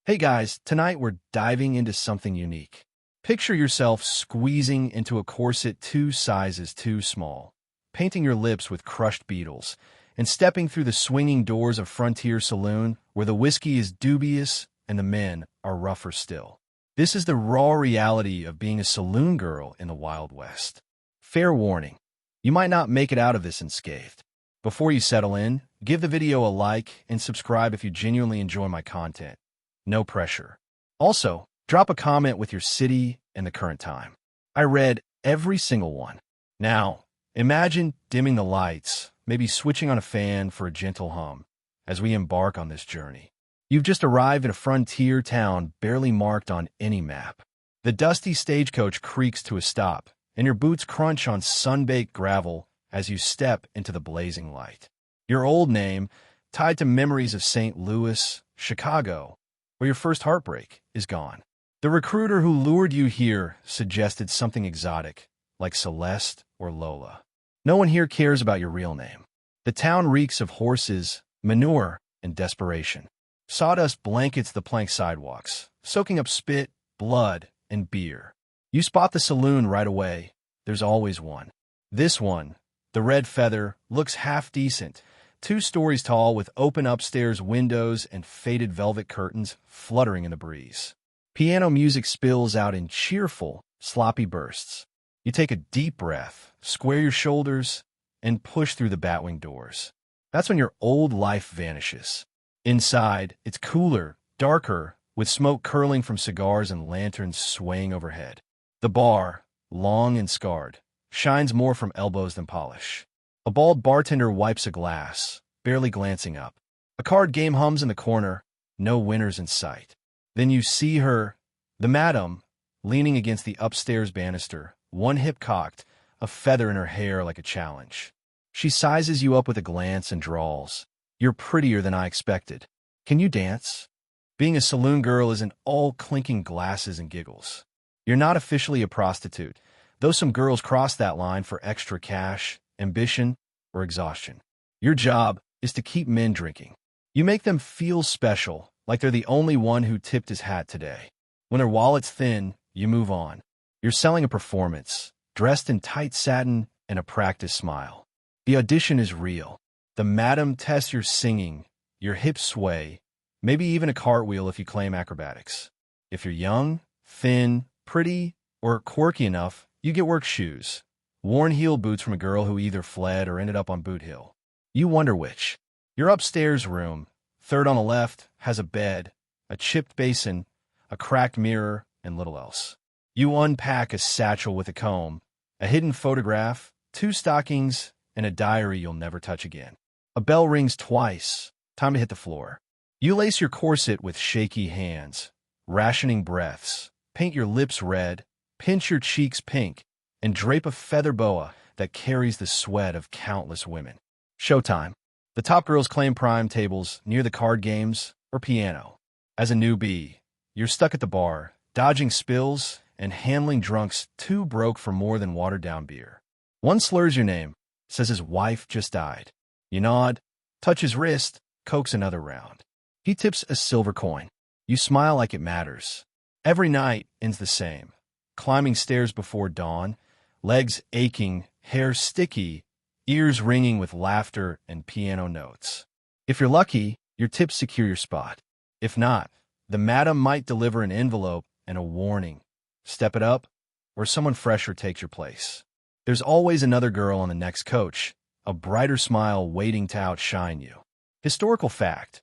Hey guys, tonight we're diving into something unique. Picture yourself squeezing into a corset 2 sizes too small, painting your lips with crushed beetles, and stepping through the swinging doors of Frontier Saloon where the whiskey is dubious and the men are rougher still. This is the raw reality of being a saloon girl in the Wild West. Fair warning, you might not make it out of this unscathed. Before you settle in, give the video a like and subscribe if you genuinely enjoy my content. No pressure. Also, drop a comment with your city and the current time. I read every single one. Now, imagine dimming the lights, maybe switching on a fan for a gentle hum, as we embark on this journey. You've just arrived in a frontier town barely marked on any map. The dusty stagecoach creaks to a stop, and your boots crunch on sun-baked gravel as you step into the blazing light. Your old name, tied to memories of St. Louis, Chicago, or your first heartbreak, is gone. The recruiter who lured you here suggested something exotic, like Celeste or Lola. No one here cares about your real name. The town reeks of horses, manure, and desperation. Sawdust blankets the plank sidewalks, soaking up spit, blood, and beer. You spot the saloon right away. There's always one. This one, the Red Feather, looks half-decent, 2 stories tall with open upstairs windows and faded velvet curtains fluttering in the breeze. Piano music spills out in cheerful, sloppy bursts. You take a deep breath, square your shoulders, and push through the batwing doors. That's when your old life vanishes. Inside, it's cooler, darker, with smoke curling from cigars and lanterns swaying overhead. The bar, long and scarred, shines more from elbows than polish. A bald bartender wipes a glass, barely glancing up. A card game hums in the corner, no winners in sight. Then you see her, the madam, leaning against the upstairs banister, one hip cocked, a feather in her hair like a challenge. She sizes you up with a glance and drawls. You're prettier than I expected. Can you dance? Being a saloon girl isn't all clinking glasses and giggles. You're not officially a prostitute, though some girls cross that line for extra cash, ambition, or exhaustion. Your job is to keep men drinking. You make them feel special, like they're the only one who tipped his hat today. When their wallet's thin, you move on. You're selling a performance, dressed in tight satin and a practiced smile. The audition is real. The madam tests your singing, your hips sway, maybe even a cartwheel if you claim acrobatics. If you're young, thin, pretty, or quirky enough, you get work shoes. Worn heel boots from a girl who either fled or ended up on Boot Hill. You wonder which. Your upstairs room, third on the left, has a bed, a chipped basin, a cracked mirror, and little else. You unpack a satchel with a comb, a hidden photograph, 2 stockings, and a diary you'll never touch again. A bell rings twice. Time to hit the floor. You lace your corset with shaky hands, rationing breaths, paint your lips red, pinch your cheeks pink, and drape a feather boa that carries the sweat of countless women. Showtime. The top girls claim prime tables near the card games or piano. As a newbie, you're stuck at the bar, dodging spills and handling drunks too broke for more than watered-down beer. One slurs your name, says his wife just died. You nod, touch his wrist, coax another round. He tips a silver coin. You smile like it matters. Every night ends the same. Climbing stairs before dawn, legs aching, hair sticky, ears ringing with laughter and piano notes. If you're lucky, your tips secure your spot. If not, the madam might deliver an envelope and a warning. Step it up, or someone fresher takes your place. There's always another girl on the next coach, a brighter smile waiting to outshine you. Historical fact: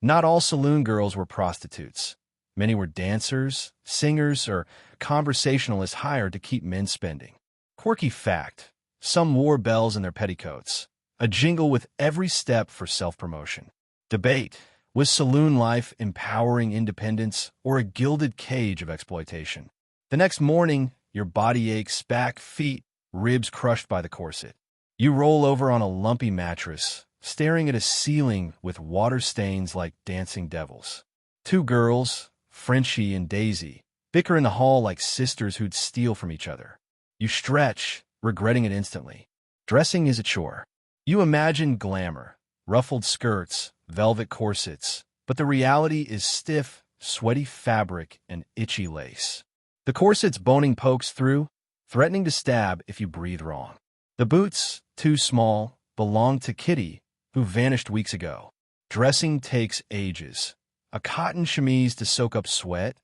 not all saloon girls were prostitutes. Many were dancers, singers, or conversationalists hired to keep men spending. Quirky fact: some wore bells in their petticoats, a jingle with every step for self-promotion. Debate: was saloon life empowering independence or a gilded cage of exploitation? The next morning, your body aches, back, feet, ribs crushed by the corset. You roll over on a lumpy mattress, staring at a ceiling with water stains like dancing devils. 2 girls, Frenchie and Daisy, bicker in the hall like sisters who'd steal from each other. You stretch, regretting it instantly. Dressing is a chore. You imagine glamour, ruffled skirts, velvet corsets, but the reality is stiff, sweaty fabric, and itchy lace. The corset's boning pokes through, threatening to stab if you breathe wrong. The boots, too small, belong to Kitty, who vanished weeks ago. Dressing takes ages. A cotton chemise to soak up sweat,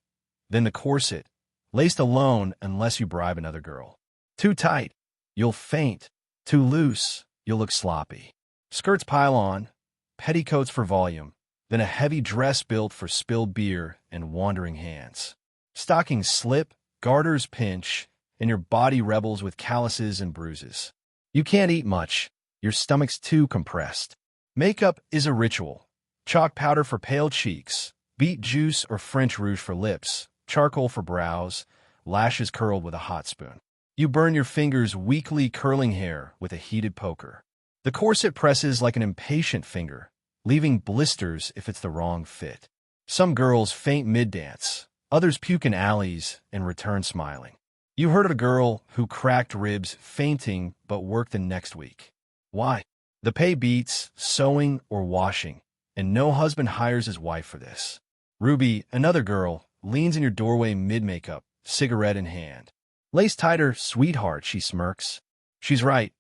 then the corset, laced alone unless you bribe another girl. Too tight, you'll faint. Too loose, you'll look sloppy. Skirts pile on, petticoats for volume, then a heavy dress built for spilled beer and wandering hands. Stockings slip, garters pinch, and your body rebels with calluses and bruises. You can't eat much, your stomach's too compressed. Makeup is a ritual. Chalk powder for pale cheeks, beet juice or French rouge for lips, charcoal for brows, lashes curled with a hot spoon. You burn your fingers' weakly curling hair with a heated poker. The corset presses like an impatient finger, leaving blisters if it's the wrong fit. Some girls faint mid-dance, others puke in alleys and return smiling. You heard of a girl who cracked ribs fainting but worked the next week. Why? The pay beats, sewing or washing, and no husband hires his wife for this. Ruby, another girl, leans in your doorway mid-makeup, cigarette in hand. Lace tighter, sweetheart, she smirks. She's right.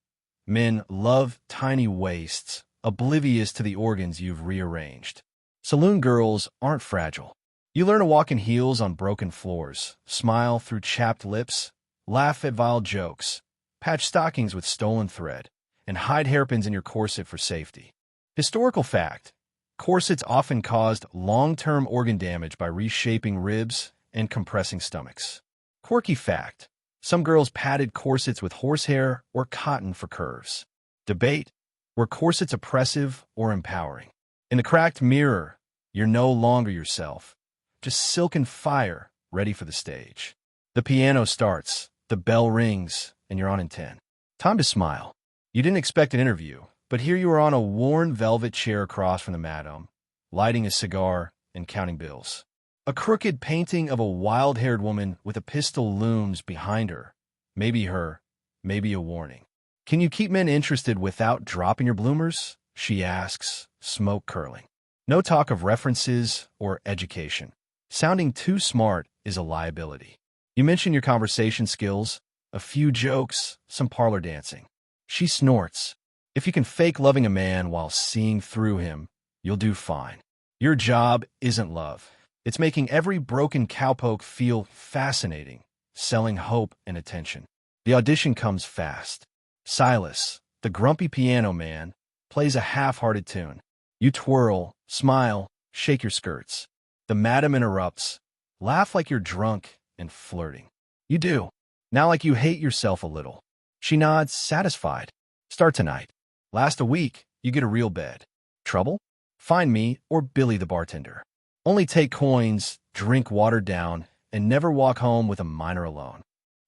Men love tiny waists, oblivious to the organs you've rearranged. Saloon girls aren't fragile. You learn to walk in heels on broken floors, smile through chapped lips, laugh at vile jokes, patch stockings with stolen thread, and hide hairpins in your corset for safety. Historical fact: corsets often caused long-term organ damage by reshaping ribs and compressing stomachs. Quirky fact: some girls padded corsets with horsehair or cotton for curves. Debate: were corsets oppressive or empowering? In the cracked mirror, you're no longer yourself, just silken fire ready for the stage. The piano starts, the bell rings, and you're on in 10. Time to smile. You didn't expect an interview, but here you are on a worn velvet chair across from the madam, lighting a cigar and counting bills. A crooked painting of a wild-haired woman with a pistol looms behind her. Maybe her, maybe a warning. Can you keep men interested without dropping your bloomers? She asks, smoke curling. No talk of references or education. Sounding too smart is a liability. You mention your conversation skills, a few jokes, some parlor dancing. She snorts. If you can fake loving a man while seeing through him, you'll do fine. Your job isn't love. It's making every broken cowpoke feel fascinating, selling hope and attention. The audition comes fast. Silas, the grumpy piano man, plays a half-hearted tune. You twirl, smile, shake your skirts. The madam interrupts. Laugh like you're drunk and flirting. You do. Now like you hate yourself a little. She nods, satisfied. Start tonight. Last a week, you get a real bed. Trouble? Find me or Billy the bartender. Only take coins, drink watered down, and never walk home with a minor alone.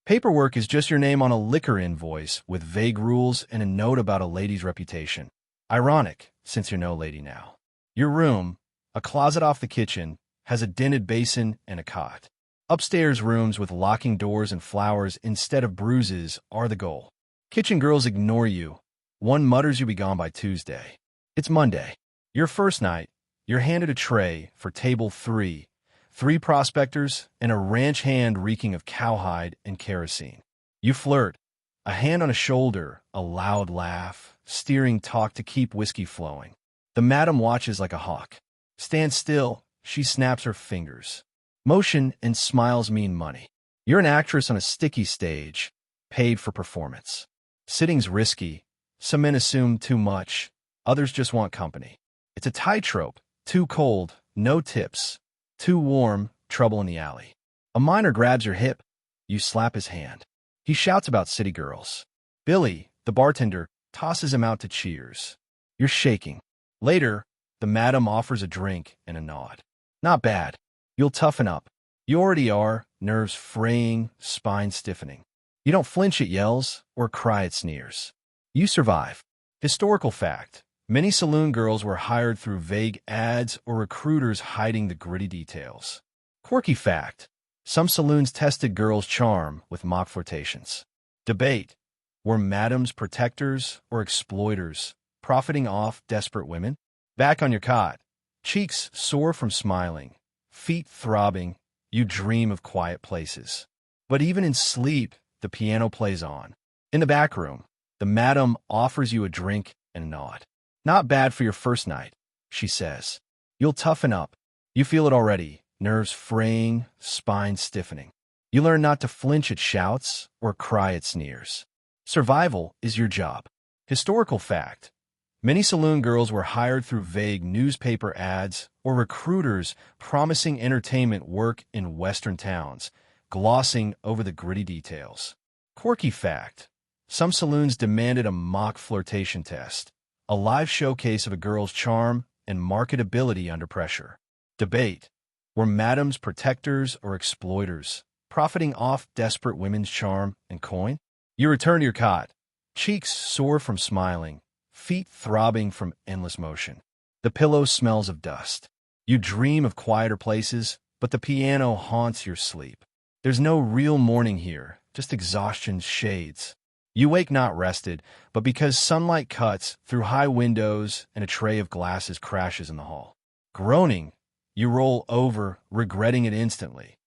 Paperwork is just your name on a liquor invoice with vague rules and a note about a lady's reputation. Ironic, since you're no lady now. Your room, a closet off the kitchen, has a dented basin and a cot. Upstairs rooms with locking doors and flowers instead of bruises are the goal. Kitchen girls ignore you. One mutters you'll be gone by Tuesday. It's Monday. Your first night, you're handed a tray for table 3, 3 prospectors, and a ranch hand reeking of cowhide and kerosene. You flirt, a hand on a shoulder, a loud laugh, steering talk to keep whiskey flowing. The madam watches like a hawk. Stand still, she snaps her fingers. Motion and smiles mean money. You're an actress on a sticky stage, paid for performance. Sitting's risky. Some men assume too much, others just want company. It's a tightrope. Too cold, no tips. Too warm, trouble in the alley. A miner grabs your hip. You slap his hand. He shouts about city girls. Billy, the bartender, tosses him out to cheers. You're shaking. Later, the madam offers a drink and a nod. Not bad. You'll toughen up. You already are, nerves fraying, spine stiffening. You don't flinch at yells or cry at sneers. You survive. Historical fact: many saloon girls were hired through vague ads or recruiters hiding the gritty details. Quirky fact: some saloons tested girls' charm with mock flirtations. Debate: were madams protectors or exploiters, profiting off desperate women? Back on your cot, cheeks sore from smiling, feet throbbing, you dream of quiet places. But even in sleep, the piano plays on. In the back room, the madam offers you a drink and a nod. Not bad for your first night, she says. You'll toughen up. You feel it already, nerves fraying, spine stiffening. You learn not to flinch at shouts or cry at sneers. Survival is your job. Historical fact: many saloon girls were hired through vague newspaper ads or recruiters promising entertainment work in Western towns, glossing over the gritty details. Quirky fact: some saloons demanded a mock flirtation test, a live showcase of a girl's charm and marketability under pressure. Debate: were madams protectors or exploiters, profiting off desperate women's charm and coin? You return to your cot, cheeks sore from smiling, feet throbbing from endless motion. The pillow smells of dust. You dream of quieter places, but the piano haunts your sleep. There's no real morning here, just exhaustion's shades. You wake not rested, but because sunlight cuts through high windows and a tray of glasses crashes in the hall. Groaning, you roll over, regretting it instantly.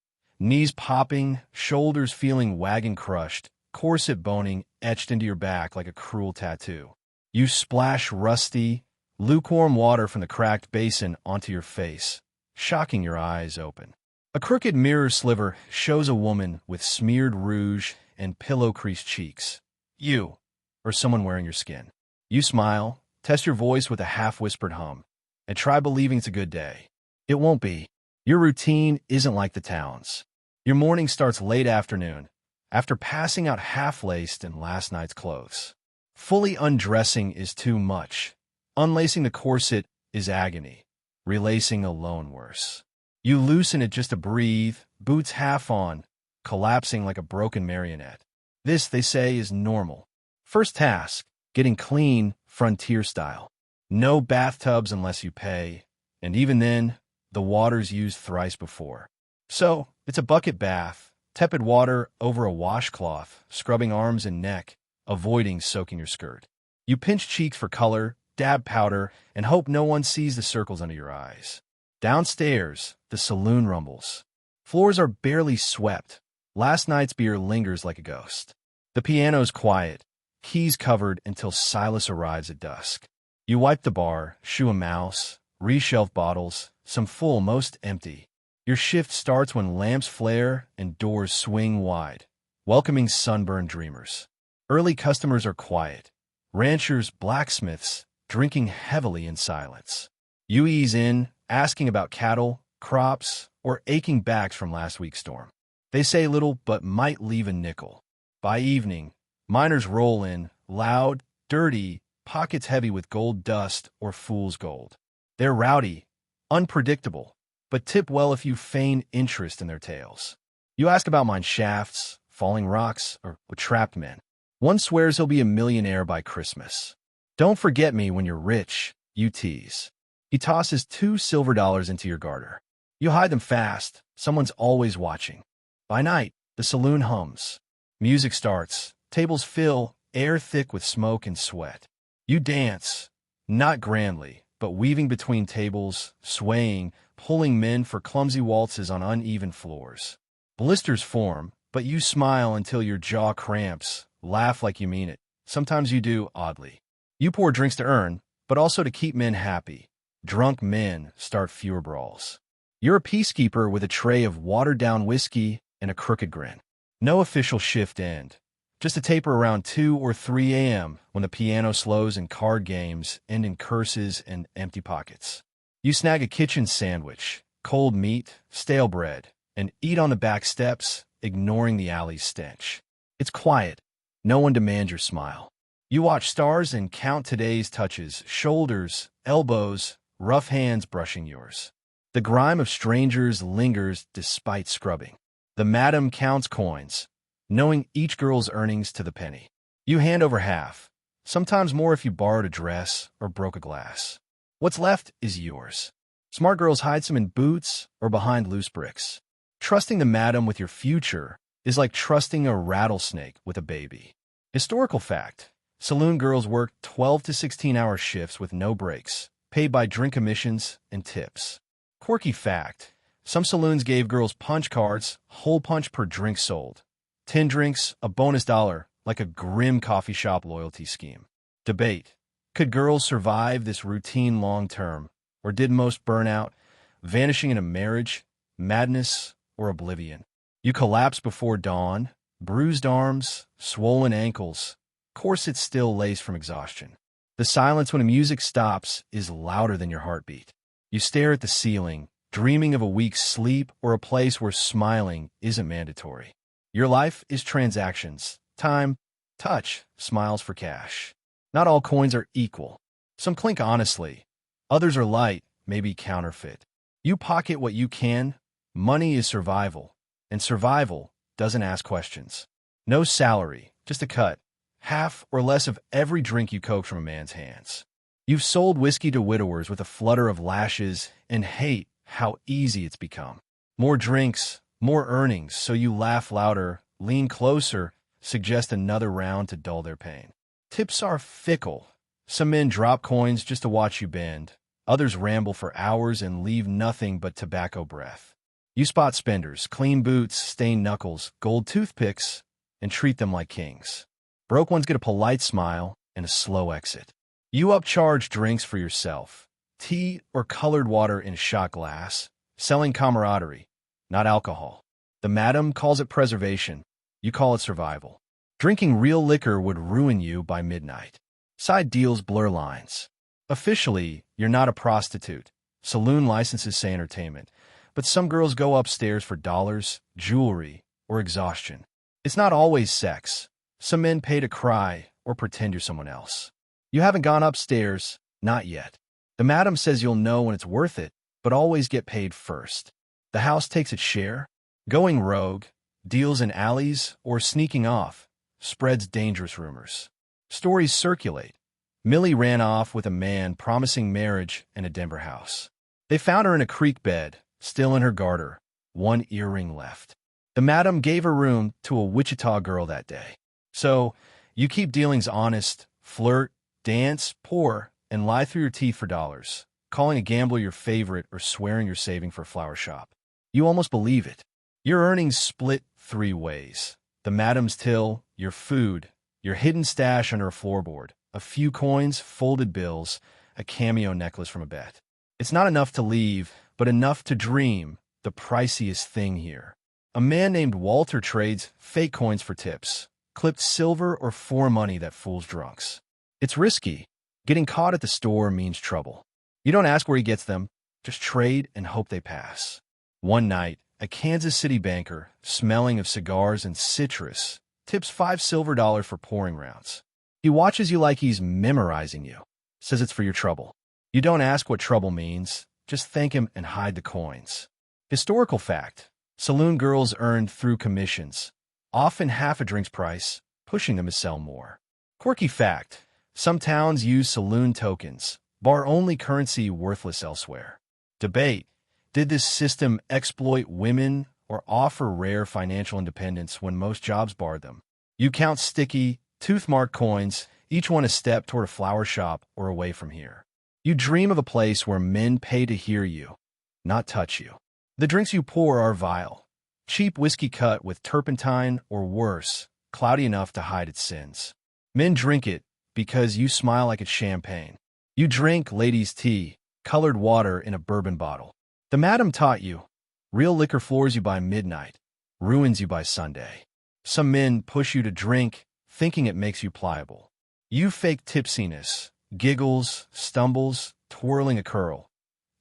Knees popping, shoulders feeling wagon-crushed, corset boning etched into your back like a cruel tattoo. You splash rusty, lukewarm water from the cracked basin onto your face, shocking your eyes open. A crooked mirror sliver shows a woman with smeared rouge and pillow-creased cheeks. You, or someone wearing your skin. You smile, test your voice with a half-whispered hum, and try believing it's a good day. It won't be. Your routine isn't like the town's. Your morning starts late afternoon, after passing out half-laced in last night's clothes. Fully undressing is too much. Unlacing the corset is agony. Relacing alone worse. You loosen it just to breathe, boots half on, collapsing like a broken marionette. This, they say, is normal. First task, getting clean, frontier style. No bathtubs unless you pay, and even then, the water's used thrice before. So, it's a bucket bath, tepid water over a washcloth, scrubbing arms and neck, avoiding soaking your skirt. You pinch cheeks for color, dab powder, and hope no one sees the circles under your eyes. Downstairs, the saloon rumbles. Floors are barely swept. Last night's beer lingers like a ghost. The piano's quiet, keys covered until Silas arrives at dusk. You wipe the bar, shoo a mouse, reshelve bottles, some full, most empty. Your shift starts when lamps flare and doors swing wide, welcoming sunburned dreamers. Early customers are quiet. Ranchers, blacksmiths, drinking heavily in silence. You ease in, asking about cattle, crops, or aching backs from last week's storm. They say little but might leave a nickel. By evening, miners roll in, loud, dirty, pockets heavy with gold dust or fool's gold. They're rowdy, unpredictable, but tip well if you feign interest in their tales. You ask about mine shafts, falling rocks, or trapped men. One swears he'll be a millionaire by Christmas. Don't forget me when you're rich, you tease. He tosses $2 silver into your garter. You hide them fast, someone's always watching. By night, the saloon hums. Music starts, tables fill, air thick with smoke and sweat. You dance, not grandly, but weaving between tables, swaying, pulling men for clumsy waltzes on uneven floors. Blisters form, but you smile until your jaw cramps, laugh like you mean it. Sometimes you do, oddly. You pour drinks to earn, but also to keep men happy. Drunk men start fewer brawls. You're a peacekeeper with a tray of watered-down whiskey and a crooked grin. No official shift end. Just a taper around 2 or 3 a.m. when the piano slows and card games end in curses and empty pockets. You snag a kitchen sandwich, cold meat, stale bread, and eat on the back steps, ignoring the alley's stench. It's quiet. No one demands your smile. You watch stars and count today's touches, shoulders, elbows, rough hands brushing yours. The grime of strangers lingers despite scrubbing. The madam counts coins, knowing each girl's earnings to the penny. You hand over half, sometimes more if you borrowed a dress or broke a glass. What's left is yours. Smart girls hide some in boots or behind loose bricks. Trusting the madam with your future is like trusting a rattlesnake with a baby. Historical fact: saloon girls work 12 to 16-hour shifts with no breaks, paid by drink commissions and tips. Quirky fact: Some saloons gave girls punch cards, whole punch per drink sold. 10 drinks, a bonus $1, like a grim coffee shop loyalty scheme. Debate. Could girls survive this routine long term, or did most burn out, vanishing in a marriage, madness, or oblivion? You collapse before dawn, bruised arms, swollen ankles, corset still laced from exhaustion. The silence when the music stops is louder than your heartbeat. You stare at the ceiling, dreaming of a week's sleep or a place where smiling isn't mandatory. Your life is transactions, time, touch, smiles for cash. Not all coins are equal. Some clink honestly. Others are light, maybe counterfeit. You pocket what you can. Money is survival, and survival doesn't ask questions. No salary, just a cut, half or less of every drink you coax from a man's hands. You've sold whiskey to widowers with a flutter of lashes and hate how easy it's become. More drinks, more earnings, so you laugh louder, lean closer, suggest another round to dull their pain. Tips are fickle. Some men drop coins just to watch you bend. Others ramble for hours and leave nothing but tobacco breath. You spot spenders, clean boots, stained knuckles, gold toothpicks, and treat them like kings. Broke ones get a polite smile and a slow exit. You upcharge drinks for yourself. Tea or colored water in a shot glass, selling camaraderie, not alcohol. The madam calls it preservation. You call it survival. Drinking real liquor would ruin you by midnight. Side deals blur lines. Officially, you're not a prostitute. Saloon licenses say entertainment. But some girls go upstairs for dollars, jewelry, or exhaustion. It's not always sex. Some men pay to cry or pretend you're someone else. You haven't gone upstairs, not yet. The madam says you'll know when it's worth it, but always get paid first. The house takes its share. Going rogue, deals in alleys, or sneaking off, spreads dangerous rumors. Stories circulate. Millie ran off with a man promising marriage in a Denver house. They found her in a creek bed, still in her garter, one earring left. The madam gave her room to a Wichita girl that day. So, you keep dealings honest, flirt, dance, pour, and lie through your teeth for dollars, calling a gambler your favorite or swearing you're saving for a flower shop. You almost believe it. Your earnings split 3 ways. The madam's till, your food, your hidden stash under a floorboard, a few coins, folded bills, a cameo necklace from a bet. It's not enough to leave, but enough to dream, the priciest thing here. A man named Walter trades fake coins for tips, clipped silver or for money that fools drunks. It's risky. Getting caught at the store means trouble. You don't ask where he gets them, just trade and hope they pass. One night, a Kansas City banker, smelling of cigars and citrus, tips $5 silver for pouring rounds. He watches you like he's memorizing you, says it's for your trouble. You don't ask what trouble means, just thank him and hide the coins. Historical fact, saloon girls earned through commissions, often half a drink's price, pushing them to sell more. Quirky fact, some towns use saloon tokens, bar-only currency worthless elsewhere. Debate, did this system exploit women or offer rare financial independence when most jobs barred them? You count sticky, tooth-marked coins, each one a step toward a flower shop or away from here. You dream of a place where men pay to hear you, not touch you. The drinks you pour are vile. Cheap whiskey cut with turpentine or worse, cloudy enough to hide its sins. Men drink it because you smile like it's champagne. You drink ladies' tea, colored water in a bourbon bottle. The madam taught you, real liquor floors you by midnight, ruins you by Sunday. Some men push you to drink, thinking it makes you pliable. You fake tipsiness, giggles, stumbles, twirling a curl,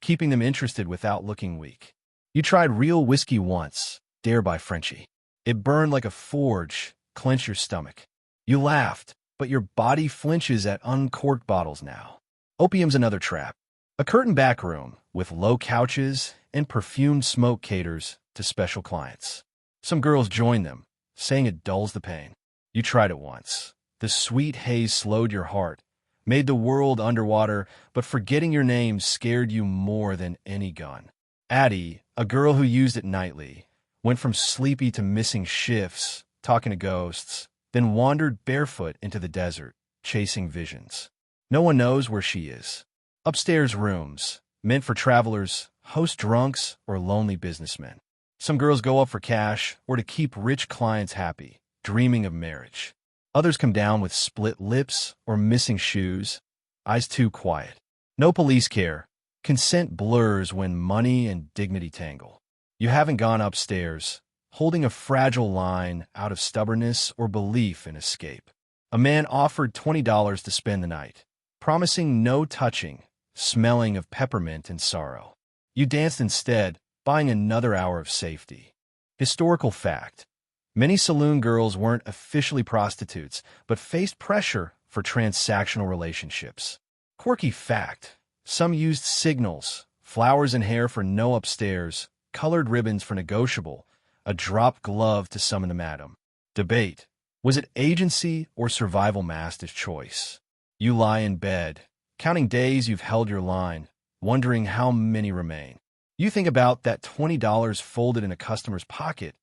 keeping them interested without looking weak. You tried real whiskey once, dare by Frenchie. It burned like a forge, clench your stomach. You laughed, but your body flinches at uncorked bottles now. Opium's another trap. A curtained back room with low couches and perfumed smoke caters to special clients. Some girls join them, saying it dulls the pain. You tried it once. The sweet haze slowed your heart, made the world underwater, but forgetting your name scared you more than any gun. Addie, a girl who used it nightly, went from sleepy to missing shifts, talking to ghosts, then wandered barefoot into the desert, chasing visions. No one knows where she is. Upstairs rooms, meant for travelers, host drunks, or lonely businessmen. Some girls go up for cash or to keep rich clients happy, dreaming of marriage. Others come down with split lips or missing shoes, eyes too quiet. No police care. Consent blurs when money and dignity tangle. You haven't gone upstairs, holding a fragile line out of stubbornness or belief in escape. A man offered $20 to spend the night, promising no touching, smelling of peppermint and sorrow. You danced instead, buying another hour of safety. Historical fact. Many saloon girls weren't officially prostitutes, but faced pressure for transactional relationships. Quirky fact. Some used signals, flowers and hair for no upstairs, colored ribbons for negotiable, a dropped glove to summon the madam. Debate. Was it agency or survival master's choice? You lie in bed, counting days you've held your line, wondering how many remain. You think about that $20 folded in a customer's pocket,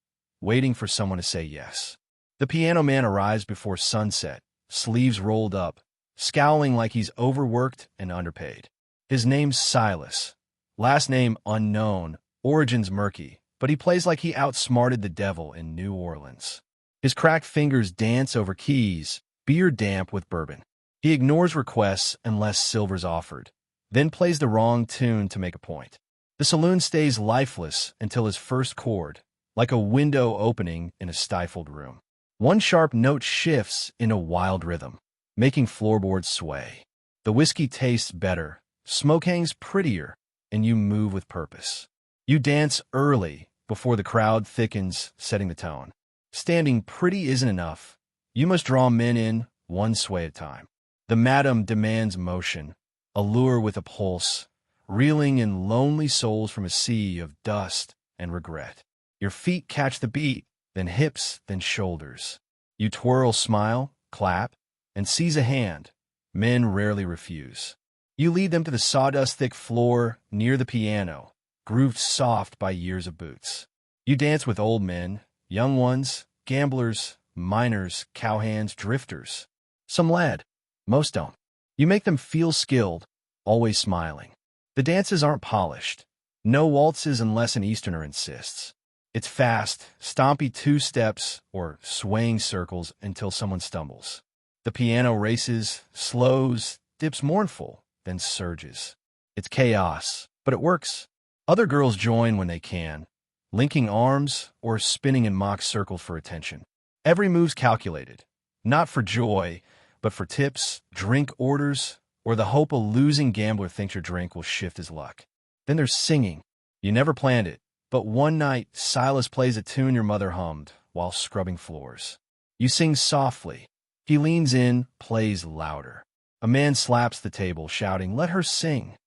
waiting for someone to say yes. The piano man arrives before sunset, sleeves rolled up, scowling like he's overworked and underpaid. His name's Silas. Last name unknown, origins murky, but he plays like he outsmarted the devil in New Orleans. His cracked fingers dance over keys, beer damp with bourbon. He ignores requests unless silver's offered, then plays the wrong tune to make a point. The saloon stays lifeless until his first chord, like a window opening in a stifled room. One sharp note shifts in a wild rhythm, making floorboards sway. The whiskey tastes better, smoke hangs prettier, and you move with purpose. You dance early, before the crowd thickens, setting the tone. Standing pretty isn't enough. You must draw men in, one sway at a time. The madam demands motion, a lure with a pulse, reeling in lonely souls from a sea of dust and regret. Your feet catch the beat, then hips, then shoulders. You twirl, smile, clap, and seize a hand. Men rarely refuse. You lead them to the sawdust-thick floor near the piano, grooved soft by years of boots. You dance with old men, young ones, gamblers, miners, cowhands, drifters. Some lad, most don't. You make them feel skilled, always smiling. The dances aren't polished. No waltzes unless an Easterner insists. It's fast, stompy two-steps or swaying circles until someone stumbles. The piano races, slows, dips mournful, then surges. It's chaos, but it works. Other girls join when they can, linking arms or spinning in mock circles for attention. Every move's calculated, not for joy, but for tips, drink orders, or the hope a losing gambler thinks your drink will shift his luck. Then there's singing. You never planned it, but one night Silas plays a tune your mother hummed while scrubbing floors. You sing softly. He leans in, plays louder. A man slaps the table, shouting, "Let her sing."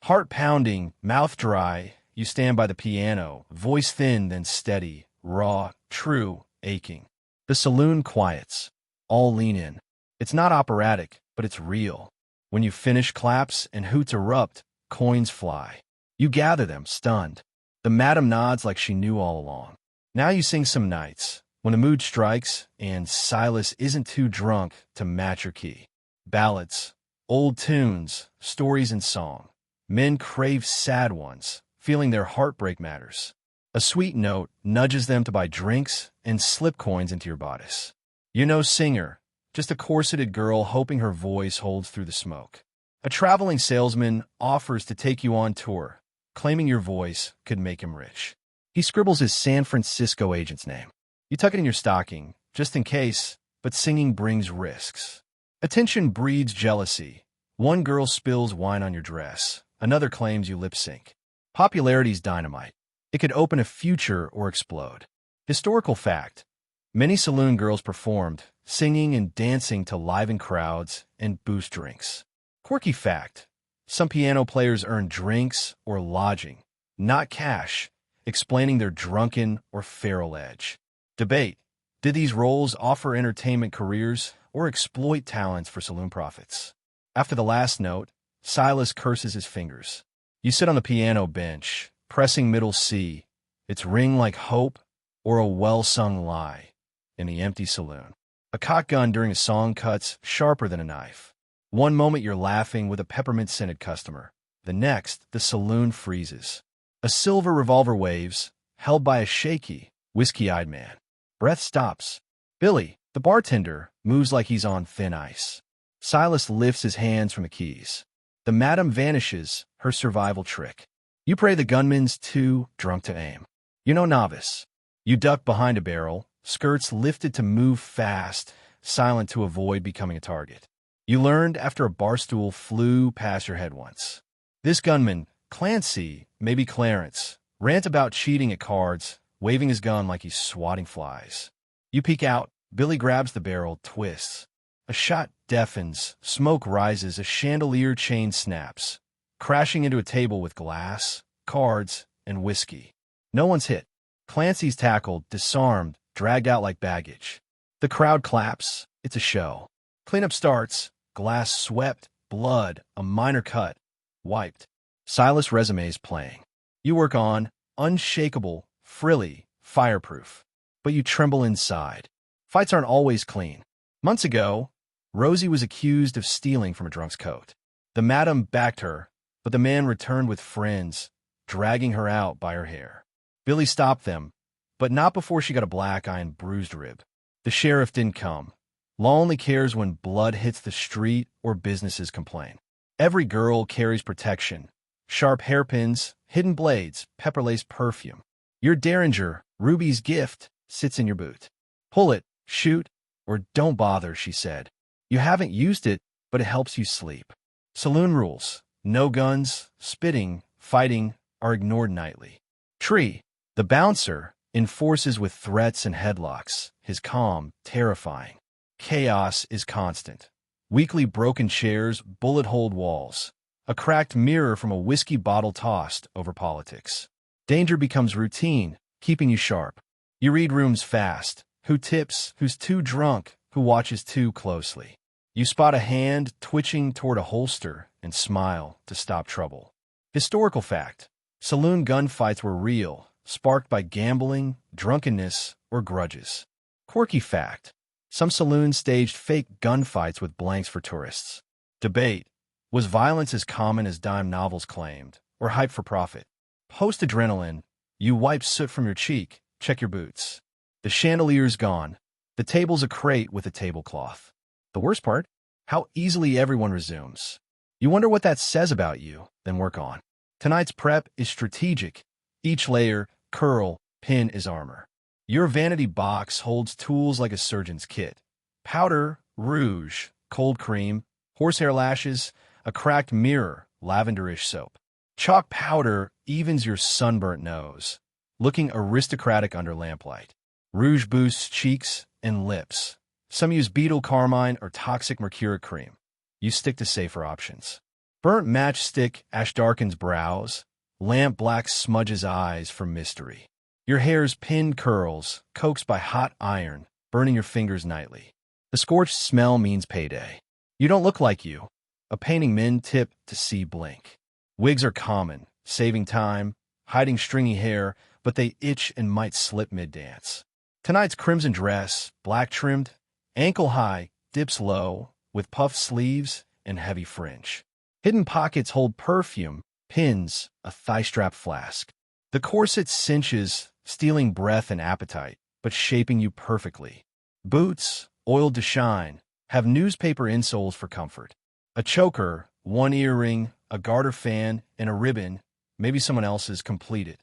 Heart pounding, mouth dry, you stand by the piano, voice thin then steady, raw, true, aching. The saloon quiets. All lean in. It's not operatic, but it's real. When you finish, claps and hoots erupt, coins fly. You gather them, stunned. The madam nods like she knew all along. Now you sing some nights, when the mood strikes and Silas isn't too drunk to match your key. Ballads, old tunes, stories in song. Men crave sad ones, feeling their heartbreak matters. A sweet note nudges them to buy drinks and slip coins into your bodice. You know singer, just a corseted girl hoping her voice holds through the smoke. A traveling salesman offers to take you on tour, claiming your voice could make him rich. He scribbles his San Francisco agent's name. You tuck it in your stocking, just in case, but singing brings risks. Attention breeds jealousy. One girl spills wine on your dress. Another claims you lip sync. Popularity's dynamite. It could open a future or explode. Historical fact. Many saloon girls performed, singing and dancing to liven crowds and boost drinks. Quirky fact. Some piano players earn drinks or lodging, not cash, explaining their drunken or feral edge. Debate. Did these roles offer entertainment careers or exploit talents for saloon profits? After the last note, Silas curses his fingers. You sit on the piano bench, pressing middle C. Its ring like hope or a well-sung lie in the empty saloon. A cock gun during a song cuts sharper than a knife. One moment you're laughing with a peppermint-scented customer. The next, the saloon freezes. A silver revolver waves, held by a shaky, whiskey-eyed man. Breath stops. Billy, the bartender, moves like he's on thin ice. Silas lifts his hands from the keys. The madam vanishes, her survival trick. You pray the gunman's too drunk to aim. You know novice. You duck behind a barrel, skirts lifted to move fast, silent to avoid becoming a target. You learned after a barstool flew past your head once. This gunman, Clancy, maybe Clarence, rant about cheating at cards, waving his gun like he's swatting flies. You peek out, Billy grabs the barrel, twists. A shot deafens, smoke rises, a chandelier chain snaps, crashing into a table with glass, cards, and whiskey. No one's hit. Clancy's tackled, disarmed, dragged out like baggage. The crowd claps. It's a show. Cleanup starts. Glass swept, blood, a minor cut, wiped. Silas' resume's playing. You work on, unshakable, frilly, fireproof. But you tremble inside. Fights aren't always clean. Months ago, Rosie was accused of stealing from a drunk's coat. The madam backed her, but the man returned with friends, dragging her out by her hair. Billy stopped them, but not before she got a black eye and bruised rib. The sheriff didn't come. Law only cares when blood hits the street or businesses complain. Every girl carries protection. Sharp hairpins, hidden blades, pepper-laced perfume. Your Derringer, Ruby's gift, sits in your boot. Pull it, shoot, or don't bother, she said. You haven't used it, but it helps you sleep. Saloon rules. No guns, spitting, fighting are ignored nightly. Tree, the bouncer, enforces with threats and headlocks, his calm, terrifying. Chaos is constant. Weekly broken chairs, bullet-holed walls. A cracked mirror from a whiskey bottle tossed over politics. Danger becomes routine, keeping you sharp. You read rooms fast. Who tips, who's too drunk, who watches too closely. You spot a hand twitching toward a holster and smile to stop trouble. Historical fact. Saloon gunfights were real, sparked by gambling, drunkenness, or grudges. Quirky fact. Some saloons staged fake gunfights with blanks for tourists. Debate. Was violence as common as dime novels claimed, or hype for profit? Post-adrenaline. You wipe soot from your cheek, check your boots. The chandelier's gone. The table's a crate with a tablecloth. The worst part? How easily everyone resumes. You wonder what that says about you, then work on. Tonight's prep is strategic. Each layer, curl, pin is armor. Your vanity box holds tools like a surgeon's kit. Powder, rouge, cold cream, horsehair lashes, a cracked mirror, lavenderish soap. Chalk powder evens your sunburnt nose, looking aristocratic under lamplight. Rouge boosts cheeks and lips. Some use beetle carmine or toxic mercuric cream. You stick to safer options. Burnt matchstick ash darkens brows. Lamp black smudges eyes for mystery. Your hair's pinned curls, coaxed by hot iron, burning your fingers nightly. The scorched smell means payday. You don't look like you. A painting men tip to see blink. Wigs are common, saving time, hiding stringy hair, but they itch and might slip mid-dance. Tonight's crimson dress, black-trimmed, ankle-high, dips low, with puffed sleeves and heavy fringe. Hidden pockets hold perfume, pins, a thigh-strap flask. The corset cinches, stealing breath and appetite, but shaping you perfectly. Boots, oiled to shine, have newspaper insoles for comfort. A choker, one earring, a garter fan, and a ribbon, maybe someone else's, completed.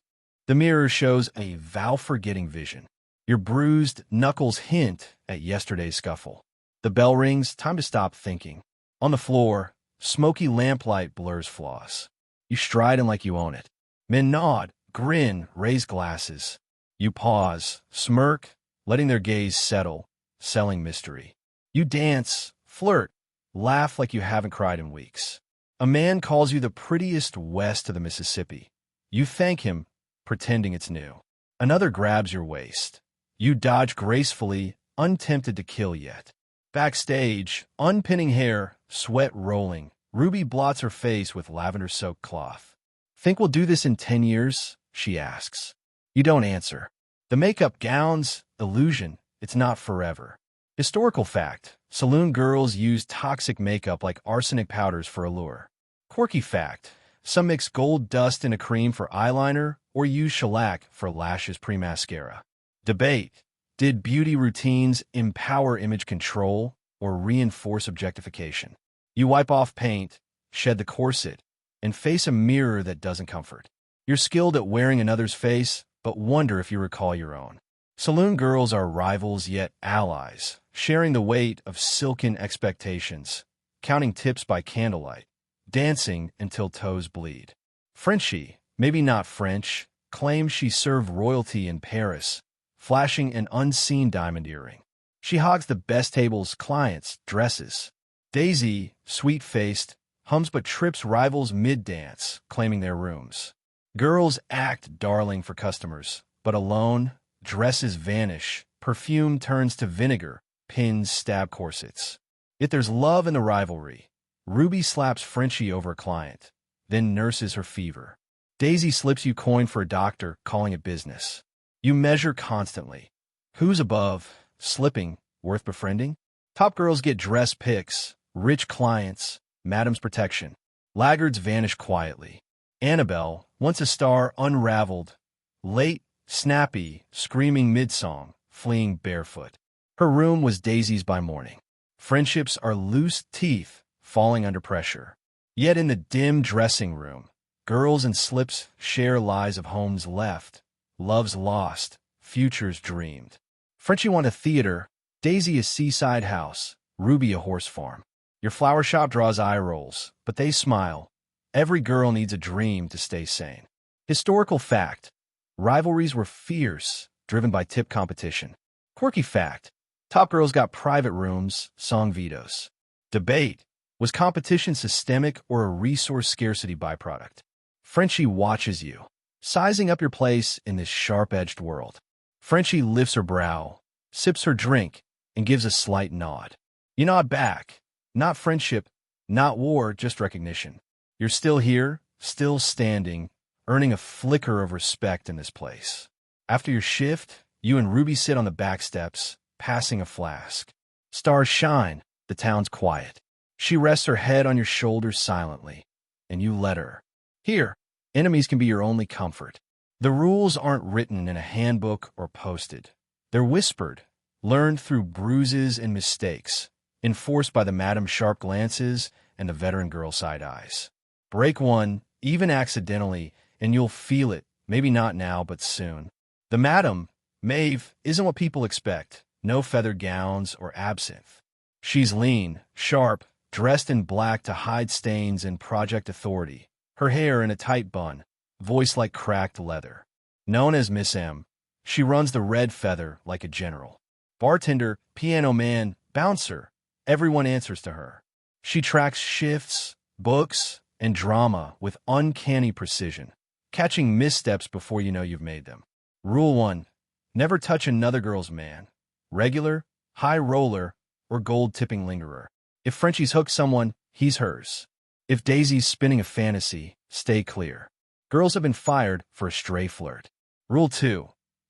The mirror shows a vow-forgetting vision. Your bruised knuckles hint at yesterday's scuffle. The bell rings, time to stop thinking. On the floor, smoky lamplight blurs flaws. You stride in like you own it. Men nod, grin, raise glasses. You pause, smirk, letting their gaze settle, selling mystery. You dance, flirt, laugh like you haven't cried in weeks. A man calls you the prettiest west of the Mississippi. You thank him, pretending it's new. Another grabs your waist. You dodge gracefully, untempted to kill yet. Backstage, unpinning hair, sweat rolling, Ruby blots her face with lavender-soaked cloth. Think we'll do this in 10 years? She asks. You don't answer. The makeup gowns, illusion, it's not forever. Historical fact, saloon girls use toxic makeup like arsenic powders for allure. Quirky fact, Some mix gold dust in a cream for eyeliner or use shellac for lashes pre-mascara. Debate: did beauty routines empower image control or reinforce objectification? You wipe off paint, shed the corset, and face a mirror that doesn't comfort. You're skilled at wearing another's face, but wonder if you recall your own. Saloon girls are rivals yet allies, sharing the weight of silken expectations, counting tips by candlelight, dancing until toes bleed. Frenchie, maybe not French, claims she served royalty in Paris, flashing an unseen diamond earring. She hogs the best tables, clients, dresses. Daisy, sweet-faced, hums but trips rivals mid-dance, claiming their rooms. Girls act darling for customers, but alone, dresses vanish, perfume turns to vinegar, pins stab corsets. Yet there's love in the rivalry. Ruby slaps Frenchie over a client, then nurses her fever. Daisy slips you coin for a doctor, calling it business. You measure constantly. Who's above? Slipping, worth befriending? Top girls get dress picks, rich clients, madam's protection. Laggards vanish quietly. Annabelle, once a star, unraveled. Late, snappy, screaming mid-song, fleeing barefoot. Her room was Daisy's by morning. Friendships are loose teeth, falling under pressure. Yet in the dim dressing room, girls in slips share lies of homes left, loves lost, futures dreamed. Frenchie want a theater, Daisy a seaside house, Ruby a horse farm. Your flower shop draws eye rolls, but they smile. Every girl needs a dream to stay sane. Historical fact: rivalries were fierce, driven by tip competition. Quirky fact: top girls got private rooms, song vetoes. Debate: was competition systemic or a resource scarcity byproduct? Frenchie watches you, sizing up your place in this sharp-edged world. Frenchie lifts her brow, sips her drink, and gives a slight nod. You nod back. Not friendship, not war, just recognition. You're still here, still standing, earning a flicker of respect in this place. After your shift, you and Ruby sit on the back steps, passing a flask. Stars shine, the town's quiet. She rests her head on your shoulders silently, and you let her. Here, enemies can be your only comfort. The rules aren't written in a handbook or posted. They're whispered, learned through bruises and mistakes, enforced by the madam's sharp glances and the veteran girl's side eyes. Break one, even accidentally, and you'll feel it, maybe not now, but soon. The madam, Maeve, isn't what people expect. No feathered gowns or absinthe. She's lean, sharp, dressed in black to hide stains and project authority. Her hair in a tight bun, voice like cracked leather. Known as Miss M, she runs the red feather like a general. Bartender, piano man, bouncer, everyone answers to her. She tracks shifts, books, and drama with uncanny precision, catching missteps before you know you've made them. Rule 1. Never touch another girl's man. Regular, high roller, or gold-tipping lingerer. If Frenchie's hooked someone, he's hers. If Daisy's spinning a fantasy, stay clear. Girls have been fired for a stray flirt. Rule 2.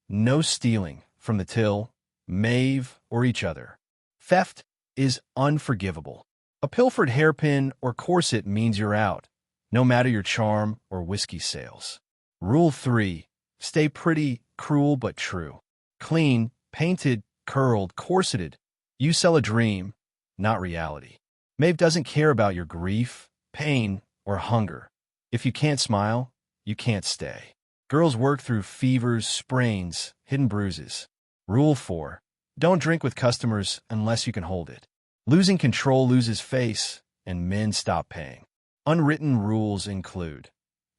No stealing from the till, Maeve, or each other. Theft is unforgivable. A pilfered hairpin or corset means you're out, no matter your charm or whiskey sales. Rule 3. Stay pretty, cruel but true. Clean, painted, curled, corseted. You sell a dream, not reality. Maeve doesn't care about your grief, pain, or hunger. If you can't smile, you can't stay. Girls work through fevers, sprains, hidden bruises. Rule 4. Don't drink with customers unless you can hold it. Losing control loses face, and men stop paying. Unwritten rules include: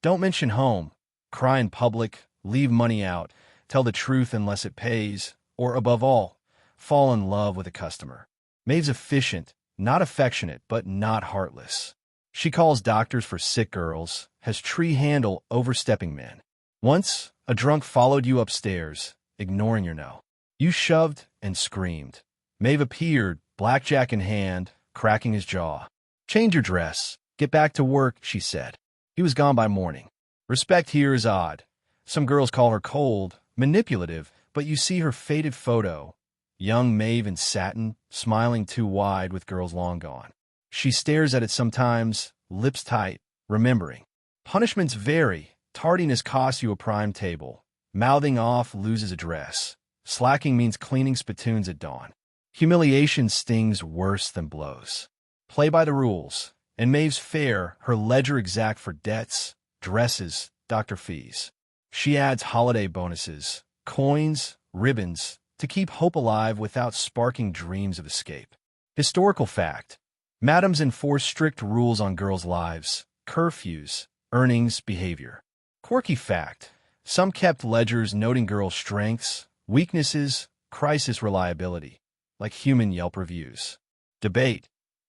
don't mention home, cry in public, leave money out, tell the truth unless it pays, or above all, fall in love with a customer. Maeve's efficient, not affectionate, but not heartless. She calls doctors for sick girls, has tree handle overstepping men. Once, a drunk followed you upstairs, ignoring your no. You shoved and screamed. Maeve appeared, blackjack in hand, cracking his jaw. Change your dress. Get back to work, she said. He was gone by morning. Respect here is odd. Some girls call her cold, manipulative, but you see her faded photo. Young Maeve in satin, smiling too wide with girls long gone. She stares at it sometimes, lips tight, remembering. Punishments vary. Tardiness costs you a prime table. Mouthing off loses a dress. Slacking means cleaning spittoons at dawn. Humiliation stings worse than blows. Play by the rules. In Maeve's fair, her ledger exact for debts, dresses, doctor fees. She adds holiday bonuses, coins, ribbons, to keep hope alive without sparking dreams of escape. Historical fact. Madams enforce strict rules on girls' lives, curfews, earnings, behavior. Quirky fact. Some kept ledgers noting girls' strengths, weaknesses, crisis reliability, like human Yelp reviews. Debate.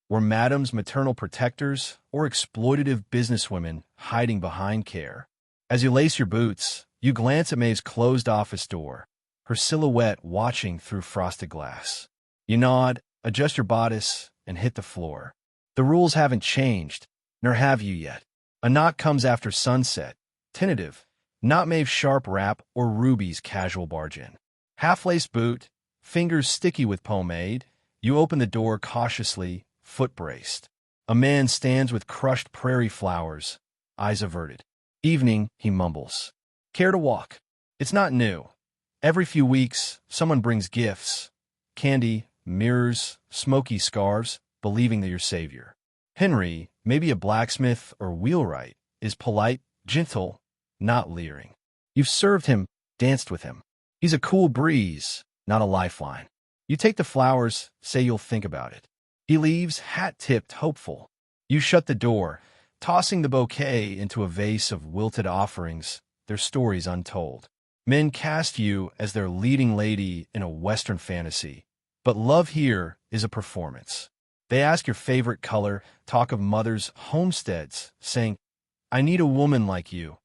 Were madams maternal protectors or exploitative businesswomen hiding behind care? As you lace your boots, you glance at Maeve's closed office door, her silhouette watching through frosted glass. You nod, adjust your bodice, and hit the floor. The rules haven't changed, nor have you yet. A knock comes after sunset, tentative, not Maeve's sharp rap or Ruby's casual barge in. Half-laced boot, fingers sticky with pomade, you open the door cautiously, foot braced. A man stands with crushed prairie flowers, eyes averted. Evening, he mumbles. Care to walk? It's not new. Every few weeks, someone brings gifts. Candy, mirrors, smoky scarves, believing they're your savior. Henry, maybe a blacksmith or wheelwright, is polite, gentle, not leering. You've served him, danced with him. He's a cool breeze, not a lifeline. You take the flowers, say you'll think about it. He leaves, hat-tipped, hopeful. You shut the door, tossing the bouquet into a vase of wilted offerings, their stories untold. Men cast you as their leading lady in a Western fantasy, but love here is a performance. They ask your favorite color, talk of mothers' homesteads, saying, I need a woman like you,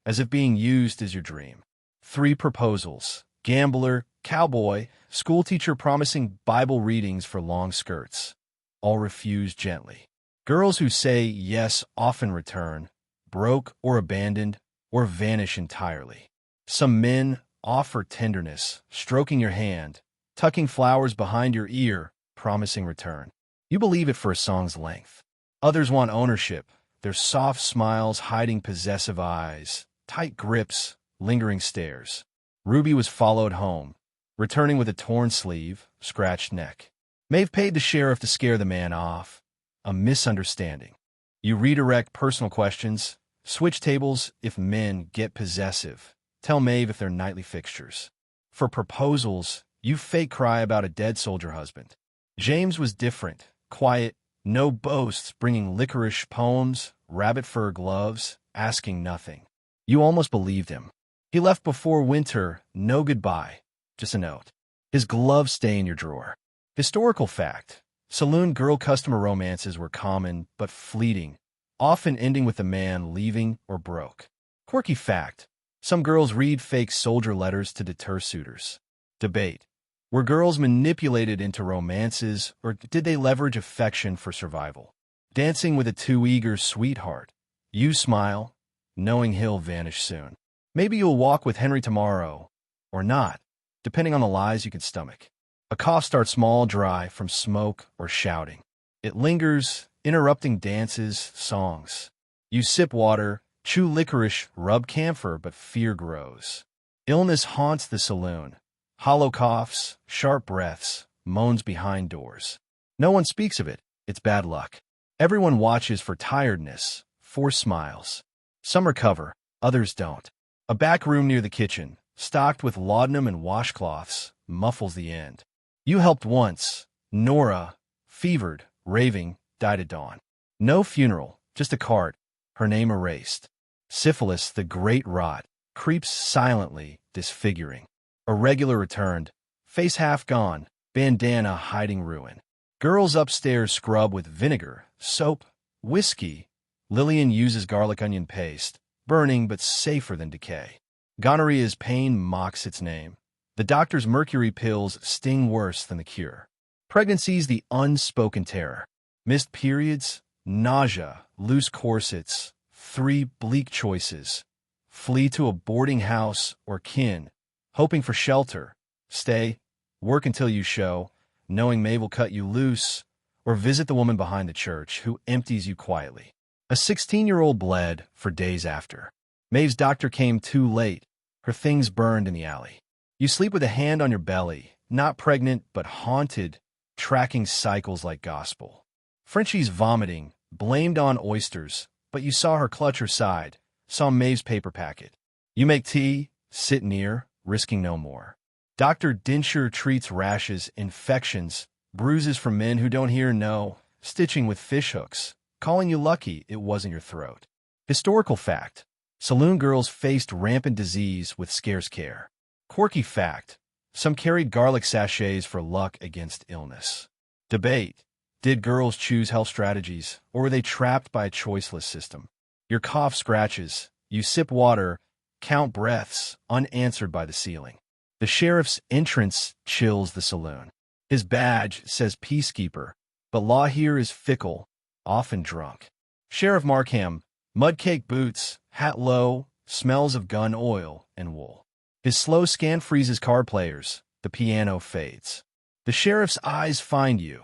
as if being used is your dream. 3 proposals, gambler, cowboy, schoolteacher promising Bible readings for long skirts. All refused gently. Girls who say yes often return, broke or abandoned, or vanish entirely. Some men offer tenderness, stroking your hand, tucking flowers behind your ear, promising return. You believe it for a song's length. Others want ownership, their soft smiles hiding possessive eyes, tight grips, lingering stares. Ruby was followed home, returning with a torn sleeve, scratched neck. Maeve paid the sheriff to scare the man off. A misunderstanding. You redirect personal questions, switch tables if men get possessive. Tell Maeve if they're nightly fixtures. For proposals, you fake cry about a dead soldier husband. James was different, quiet, no boasts, bringing licorice poems, rabbit fur gloves, asking nothing. You almost believed him. He left before winter, no goodbye, just a note. His gloves stay in your drawer. Historical fact. Saloon girl customer romances were common but fleeting, often ending with the man leaving or broke. Quirky fact. Some girls read fake soldier letters to deter suitors. Debate. Were girls manipulated into romances, or did they leverage affection for survival? Dancing with a too-eager sweetheart. You smile, knowing he'll vanish soon. Maybe you'll walk with Henry tomorrow, or not, depending on the lies you can stomach. A cough starts small, dry, from smoke or shouting. It lingers, interrupting dances, songs. You sip water, chew licorice, rub camphor, but fear grows. Illness haunts the saloon. Hollow coughs, sharp breaths, moans behind doors. No one speaks of it. It's bad luck. Everyone watches for tiredness, forced smiles. Some recover, others don't. A back room near the kitchen, stocked with laudanum and washcloths, muffles the end. You helped once. Nora, fevered, raving, died at dawn. No funeral, just a cart, her name erased. Syphilis, the great rot, creeps silently, disfiguring. A regular returned, face half gone, bandana hiding ruin. Girls upstairs scrub with vinegar, soap, whiskey. Lillian uses garlic onion paste, burning but safer than decay. Gonorrhea's pain mocks its name. The doctor's mercury pills sting worse than the cure. Pregnancy's the unspoken terror. Missed periods, nausea, loose corsets, 3 bleak choices. Flee to a boarding house or kin, hoping for shelter. Stay, work until you show, knowing Maeve will cut you loose, or visit the woman behind the church who empties you quietly. A 16-year-old bled for days after. Maeve's doctor came too late. Her things burned in the alley. You sleep with a hand on your belly, not pregnant but haunted, tracking cycles like gospel. Frenchie's vomiting, blamed on oysters, but you saw her clutch her side, saw Maeve's paper packet. You make tea, sit near, risking no more. Dr. Dinshire treats rashes, infections, bruises from men who don't hear no, stitching with fishhooks, calling you lucky it wasn't your throat. Historical fact: saloon girls faced rampant disease with scarce care. Quirky fact: some carried garlic sachets for luck against illness. Debate: did girls choose health strategies, or were they trapped by a choiceless system? Your cough scratches, you sip water, count breaths, unanswered by the ceiling. The sheriff's entrance chills the saloon. His badge says peacekeeper, but law here is fickle, often drunk. Sheriff Markham, mudcake boots, hat low, smells of gun oil and wool. His slow scan freezes card players, the piano fades. The sheriff's eyes find you.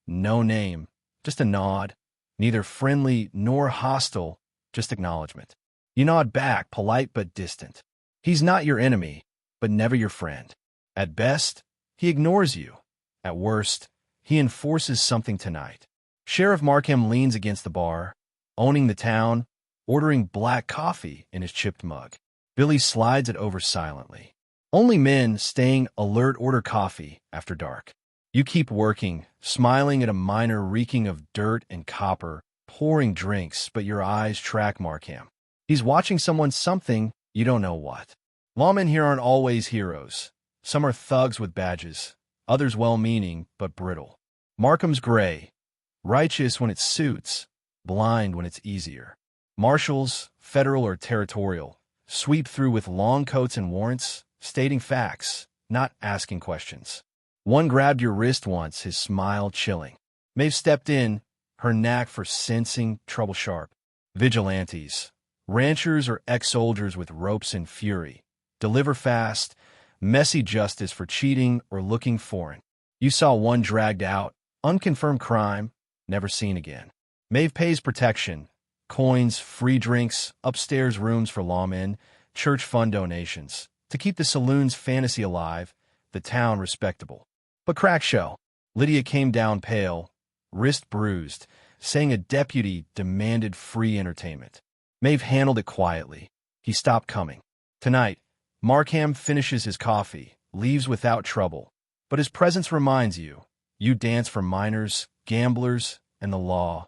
No name, just a nod, neither friendly nor hostile, just acknowledgement. You nod back, polite but distant. He's not your enemy, but never your friend. At best, he ignores you. At worst, he enforces something tonight. Sheriff Markham leans against the bar, owning the town, ordering black coffee in his chipped mug. Billy slides it over silently. Only men staying alert order coffee after dark. You keep working, smiling at a miner reeking of dirt and copper, pouring drinks, but your eyes track Markham. He's watching something, you don't know what. Lawmen here aren't always heroes. Some are thugs with badges, others well-meaning but brittle. Markham's gray, righteous when it suits, blind when it's easier. Marshals, federal or territorial, sweep through with long coats and warrants, stating facts, not asking questions. One grabbed your wrist once, his smile chilling. Maeve stepped in, her knack for sensing trouble sharp. Vigilantes, ranchers or ex-soldiers with ropes and fury, deliver fast, messy justice for cheating or looking foreign. You saw one dragged out, unconfirmed crime, never seen again. Maeve pays protection, coins, free drinks, upstairs rooms for lawmen, church fund donations, to keep the saloon's fantasy alive, the town respectable. But crack show. Lydia came down pale, wrist bruised, saying a deputy demanded free entertainment. Maeve handled it quietly. He stopped coming. Tonight, Markham finishes his coffee, leaves without trouble, but his presence reminds you, you dance for minors, gamblers, and the law,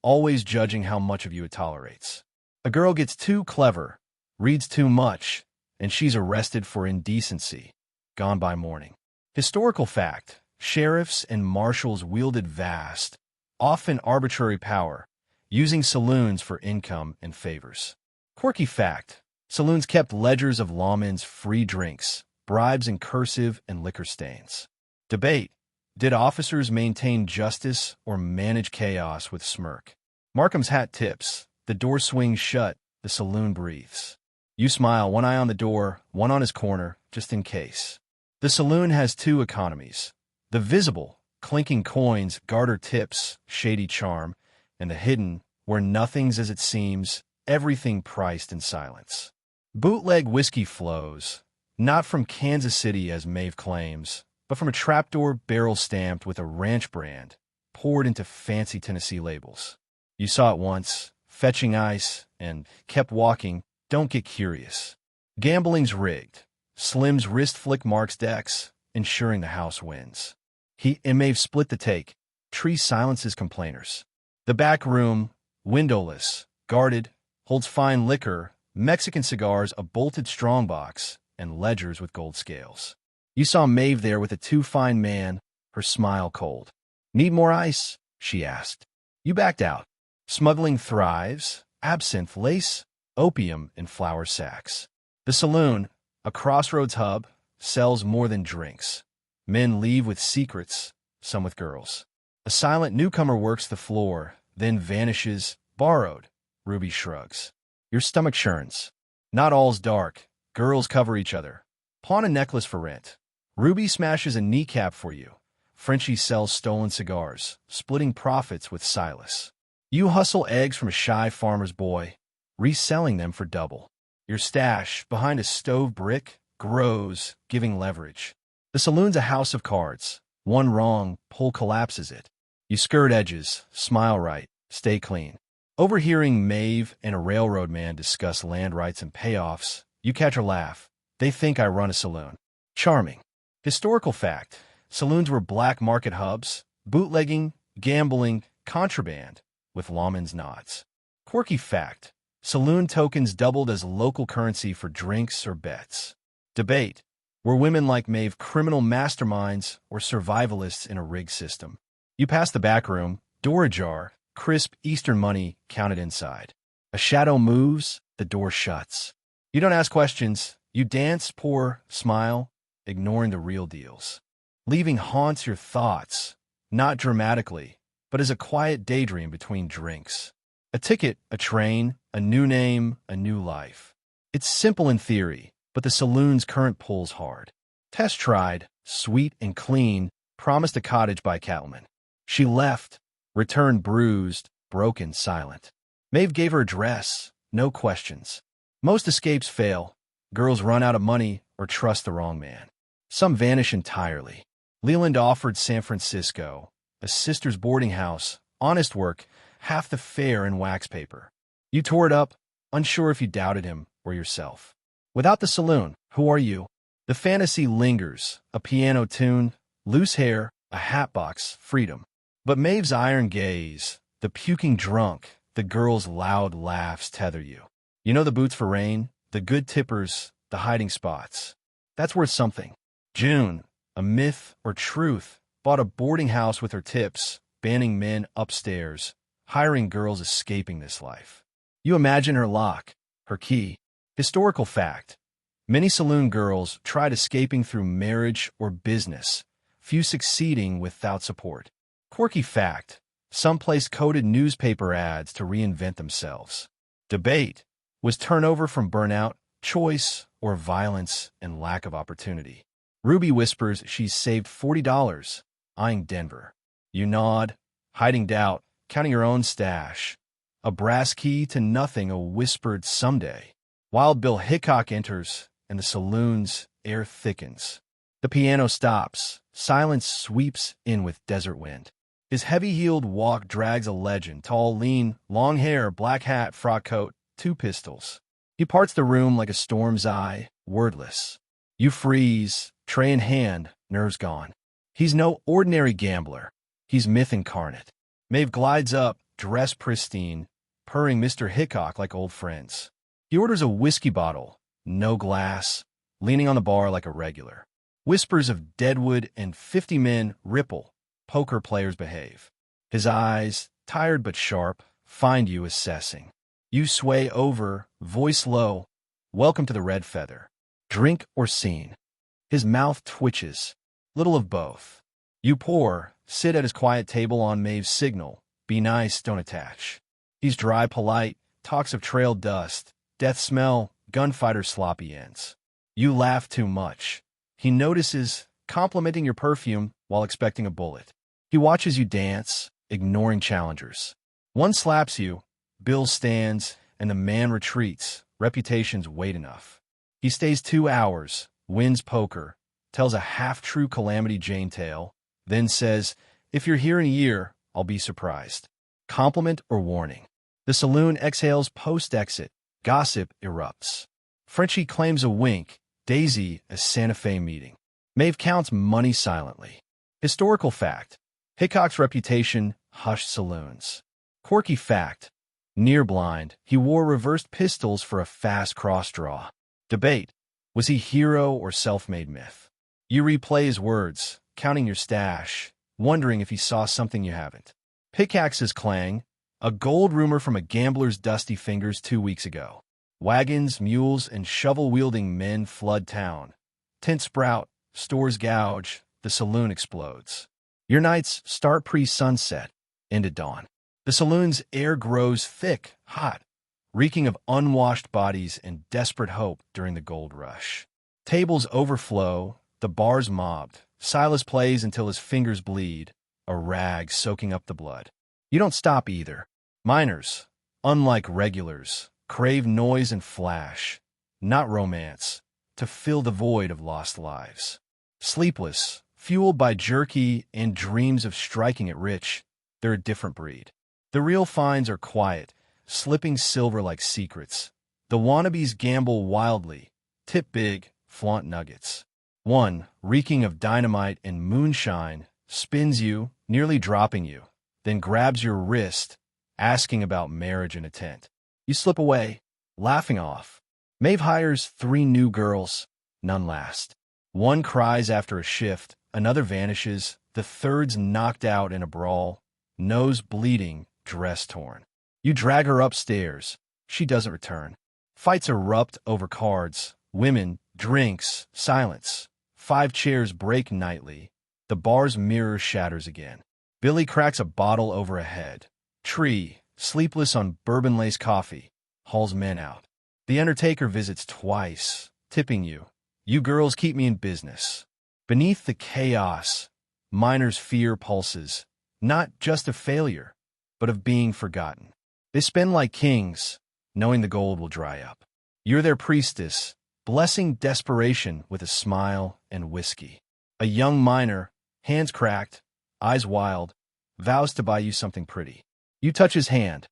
always judging how much of you it tolerates. A girl gets too clever, reads too much, and she's arrested for indecency. Gone by morning. Historical fact: sheriffs and marshals wielded vast, often arbitrary power, using saloons for income and favors. Quirky fact: saloons kept ledgers of lawmen's free drinks, bribes in cursive and liquor stains. Debate: did officers maintain justice or manage chaos with smirk? Markham's hat tips, the door swings shut, the saloon breathes. You smile, one eye on the door, one on his corner, just in case. The saloon has two economies: the visible, clinking coins, garter tips, shady charm, and the hidden, where nothing's as it seems, everything priced in silence. Bootleg whiskey flows, not from Kansas City as Maeve claims, but from a trapdoor barrel stamped with a ranch brand, poured into fancy Tennessee labels. You saw it once, fetching ice, and kept walking. Don't get curious. Gambling's rigged. Slim's wrist flick marks decks, ensuring the house wins. He and Maeve split the take. Tree silences complainers. The back room, windowless, guarded, holds fine liquor, Mexican cigars, a bolted strongbox, and ledgers with gold scales. You saw Maeve there with a too-fine man, her smile cold. Need more ice? She asked. You backed out. Smuggling thrives, absinthe, lace, opium in flour sacks. The saloon, a crossroads hub, sells more than drinks. Men leave with secrets, some with girls. A silent newcomer works the floor, then vanishes, borrowed. Ruby shrugs. Your stomach churns. Not all's dark. Girls cover each other. Pawn a necklace for rent. Ruby smashes a kneecap for you. Frenchie sells stolen cigars, splitting profits with Silas. You hustle eggs from a shy farmer's boy, reselling them for double. Your stash, behind a stove brick, grows, giving leverage. The saloon's a house of cards. One wrong pull collapses it. You skirt edges, smile right, stay clean. Overhearing Maeve and a railroad man discuss land rights and payoffs, you catch a laugh. They think I run a saloon. Charming. Historical fact. Saloons were black market hubs, bootlegging, gambling, contraband, with lawmen's nods. Quirky fact. Saloon tokens doubled as local currency for drinks or bets. Debate. Were women like Maeve criminal masterminds or survivalists in a rigged system? You pass the back room, door ajar, crisp Eastern money counted inside. A shadow moves, the door shuts. You don't ask questions. You dance, pour, smile, ignoring the real deals. Leaving haunts your thoughts, not dramatically, but as a quiet daydream between drinks. A ticket, a train, a new name, a new life. It's simple in theory, but the saloon's current pulls hard. Tess tried, sweet and clean, promised a cottage by cattlemen. She left, returned bruised, broken, silent. Maeve gave her a dress, no questions. Most escapes fail. Girls run out of money or trust the wrong man. Some vanish entirely. Leland offered San Francisco, a sister's boarding house, honest work, half the fare in wax paper. You tore it up, unsure if you doubted him or yourself. Without the saloon, who are you? The fantasy lingers, a piano tune, loose hair, a hatbox, freedom. But Maeve's iron gaze, the puking drunk, the girl's loud laughs tether you. You know the boots for rain, the good tippers, the hiding spots. That's worth something. June, a myth or truth, bought a boarding house with her tips, banning men upstairs, hiring girls escaping this life. You imagine her lock, her key. Historical fact. Many saloon girls tried escaping through marriage or business, few succeeding without support. Quirky fact. Some placed coded newspaper ads to reinvent themselves. Debate. Was turnover from burnout, choice, or violence and lack of opportunity? Ruby whispers she's saved $40, eyeing Denver. You nod, hiding doubt, counting your own stash. A brass key to nothing, a whispered someday. Wild Bill Hickok enters, and the saloon's air thickens. The piano stops. Silence sweeps in with desert wind. His heavy-heeled walk drags a legend, tall, lean, long hair, black hat, frock coat, 2 pistols. He parts the room like a storm's eye, wordless. You freeze, tray in hand, nerves gone. He's no ordinary gambler. He's myth incarnate. Maeve glides up, dress pristine, purring Mr. Hickok like old friends. He orders a whiskey bottle, no glass, leaning on the bar like a regular. Whispers of Deadwood and 50 men ripple. Poker players behave. His eyes, tired but sharp, find you assessing. You sway over, voice low. Welcome to the Red Feather. Drink or scene. His mouth twitches. Little of both. You pour, sit at his quiet table on Maeve's signal. Be nice, don't attach. He's dry, polite, talks of trail dust, death smell, gunfighter sloppy ends. You laugh too much. He notices, complimenting your perfume while expecting a bullet. He watches you dance, ignoring challengers. One slaps you, Bill stands, and the man retreats, reputation's weight enough. He stays 2 hours, wins poker, tells a half-true Calamity Jane tale, then says, if you're here in a year, I'll be surprised. Compliment or warning. The saloon exhales post-exit. Gossip erupts. Frenchie claims a wink, Daisy a Santa Fe meeting. Maeve counts money silently. Historical fact. Hickok's reputation hushed saloons. Quirky fact. Near blind, he wore reversed pistols for a fast cross-draw. Debate. Was he hero or self-made myth? You replay his words, counting your stash, wondering if he saw something you haven't. Pickaxes clang, a gold rumor from a gambler's dusty fingers 2 weeks ago. Wagons, mules, and shovel-wielding men flood town. Tents sprout, stores gouge, the saloon explodes. Your nights start pre-sunset, end at dawn. The saloon's air grows thick, hot, reeking of unwashed bodies and desperate hope during the gold rush. Tables overflow, the bar's mobbed. Silas plays until his fingers bleed, a rag soaking up the blood. You don't stop either. Minors, unlike regulars, crave noise and flash, not romance, to fill the void of lost lives. Sleepless, fueled by jerky and dreams of striking it rich, they're a different breed. The real finds are quiet, slipping silver like secrets. The wannabes gamble wildly, tip big, flaunt nuggets. One, reeking of dynamite and moonshine, spins you, nearly dropping you, then grabs your wrist, asking about marriage in a tent. You slip away, laughing off. Maeve hires 3 new girls, none last. One cries after a shift, another vanishes, the third's knocked out in a brawl, nose bleeding, dress torn. You drag her upstairs. She doesn't return. Fights erupt over cards, women, drinks, silence. 5 chairs break nightly. The bar's mirror shatters again. Billy cracks a bottle over a head. Tree, sleepless on bourbon-laced coffee, hauls men out. The undertaker visits twice, tipping you. You girls keep me in business. Beneath the chaos, miners' fear pulses, not just of failure, but of being forgotten. They spend like kings, knowing the gold will dry up. You're their priestess, blessing desperation with a smile and whiskey. A young miner, hands cracked, eyes wild, vows to buy you something pretty. You touch his hand.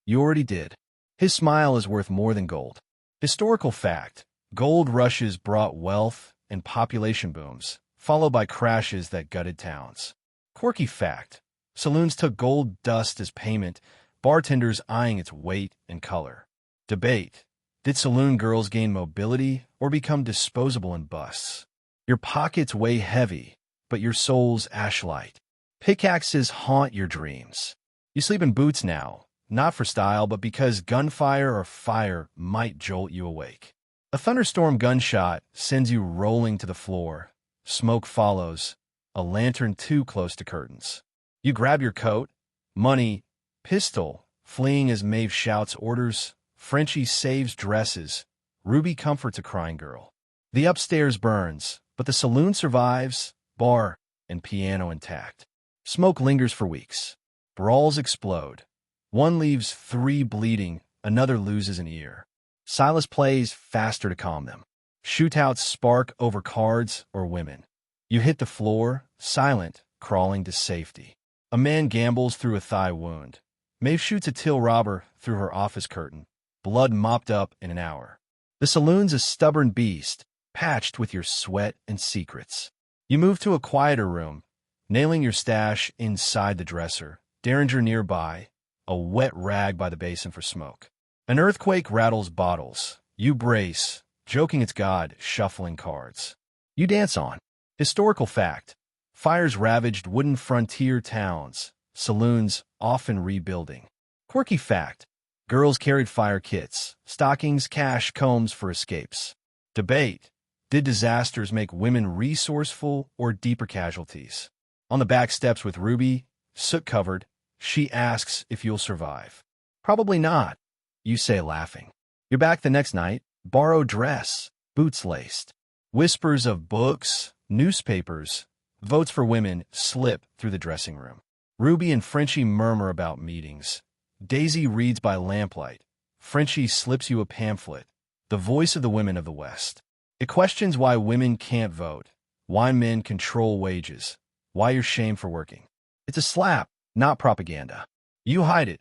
You already did. His smile is worth more than gold. Historical fact: gold rushes brought wealth and population booms, followed by crashes that gutted towns. Quirky fact: saloons took gold dust as payment, bartenders eyeing its weight and color. Debate: did saloon girls gain mobility or become disposable in busts? Your pockets weigh heavy, but your soul's ashlight. Pickaxes haunt your dreams. You sleep in boots now, not for style, but because gunfire or fire might jolt you awake. A thunderstorm gunshot sends you rolling to the floor. Smoke follows, a lantern too close to curtains. You grab your coat, money, pistol, fleeing as Maeve shouts orders. Frenchie saves dresses. Ruby comforts a crying girl. The upstairs burns, but the saloon survives, bar and piano intact. Smoke lingers for weeks. Brawls explode. One leaves 3 bleeding, another loses an ear. Silas plays faster to calm them. Shootouts spark over cards or women. You hit the floor, silent, crawling to safety. A man gambles through a thigh wound. Maeve shoots a till robber through her office curtain. Blood mopped up in an hour. The saloon's a stubborn beast, patched with your sweat and secrets. You move to a quieter room, nailing your stash inside the dresser. Derringer nearby, a wet rag by the basin for smoke. An earthquake rattles bottles. You brace, joking it's God, shuffling cards. You dance on. Historical fact: fires ravaged wooden frontier towns, saloons often rebuilding. Quirky fact: girls carried fire kits, stockings, cash, combs for escapes. Debate: did disasters make women resourceful or deeper casualties? On the back steps with Ruby, soot-covered, she asks if you'll survive. Probably not, you say laughing. You're back the next night, borrowed dress, boots laced. Whispers of books, newspapers, votes for women slip through the dressing room. Ruby and Frenchie murmur about meetings. Daisy reads by lamplight. Frenchie slips you a pamphlet, the voice of the women of the West. It questions why women can't vote, why men control wages, why you're shamed for working. It's a slap, not propaganda. You hide it,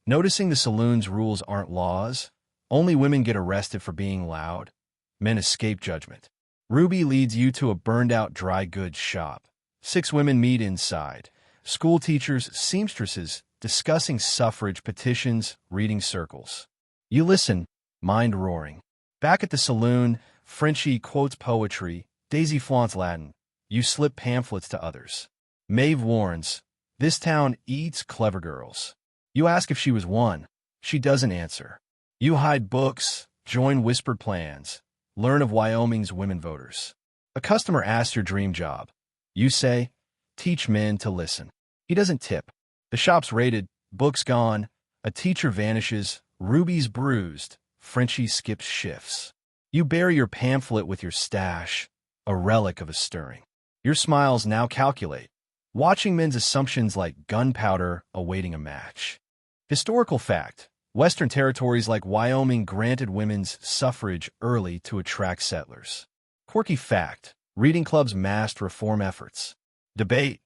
noticing the saloon's rules aren't laws. Only women get arrested for being loud. Men escape judgment. Ruby leads you to a burned-out dry goods shop. 6 women meet inside. School teachers, seamstresses, discussing suffrage petitions, reading circles. You listen, mind roaring. Back at the saloon, Frenchie quotes poetry. Daisy flaunts Latin. You slip pamphlets to others. Maeve warns, this town eats clever girls. You ask if she was one. She doesn't answer. You hide books, join whispered plans, learn of Wyoming's women voters. A customer asks your dream job. You say, teach men to listen. He doesn't tip. The shop's raided, books gone, a teacher vanishes, Ruby's bruised, Frenchie skips shifts. You bury your pamphlet with your stash, a relic of a stirring. Your smiles now calculate, watching men's assumptions like gunpowder awaiting a match. Historical fact. Western territories like Wyoming granted women's suffrage early to attract settlers. Quirky fact. Reading clubs masked reform efforts. Debate.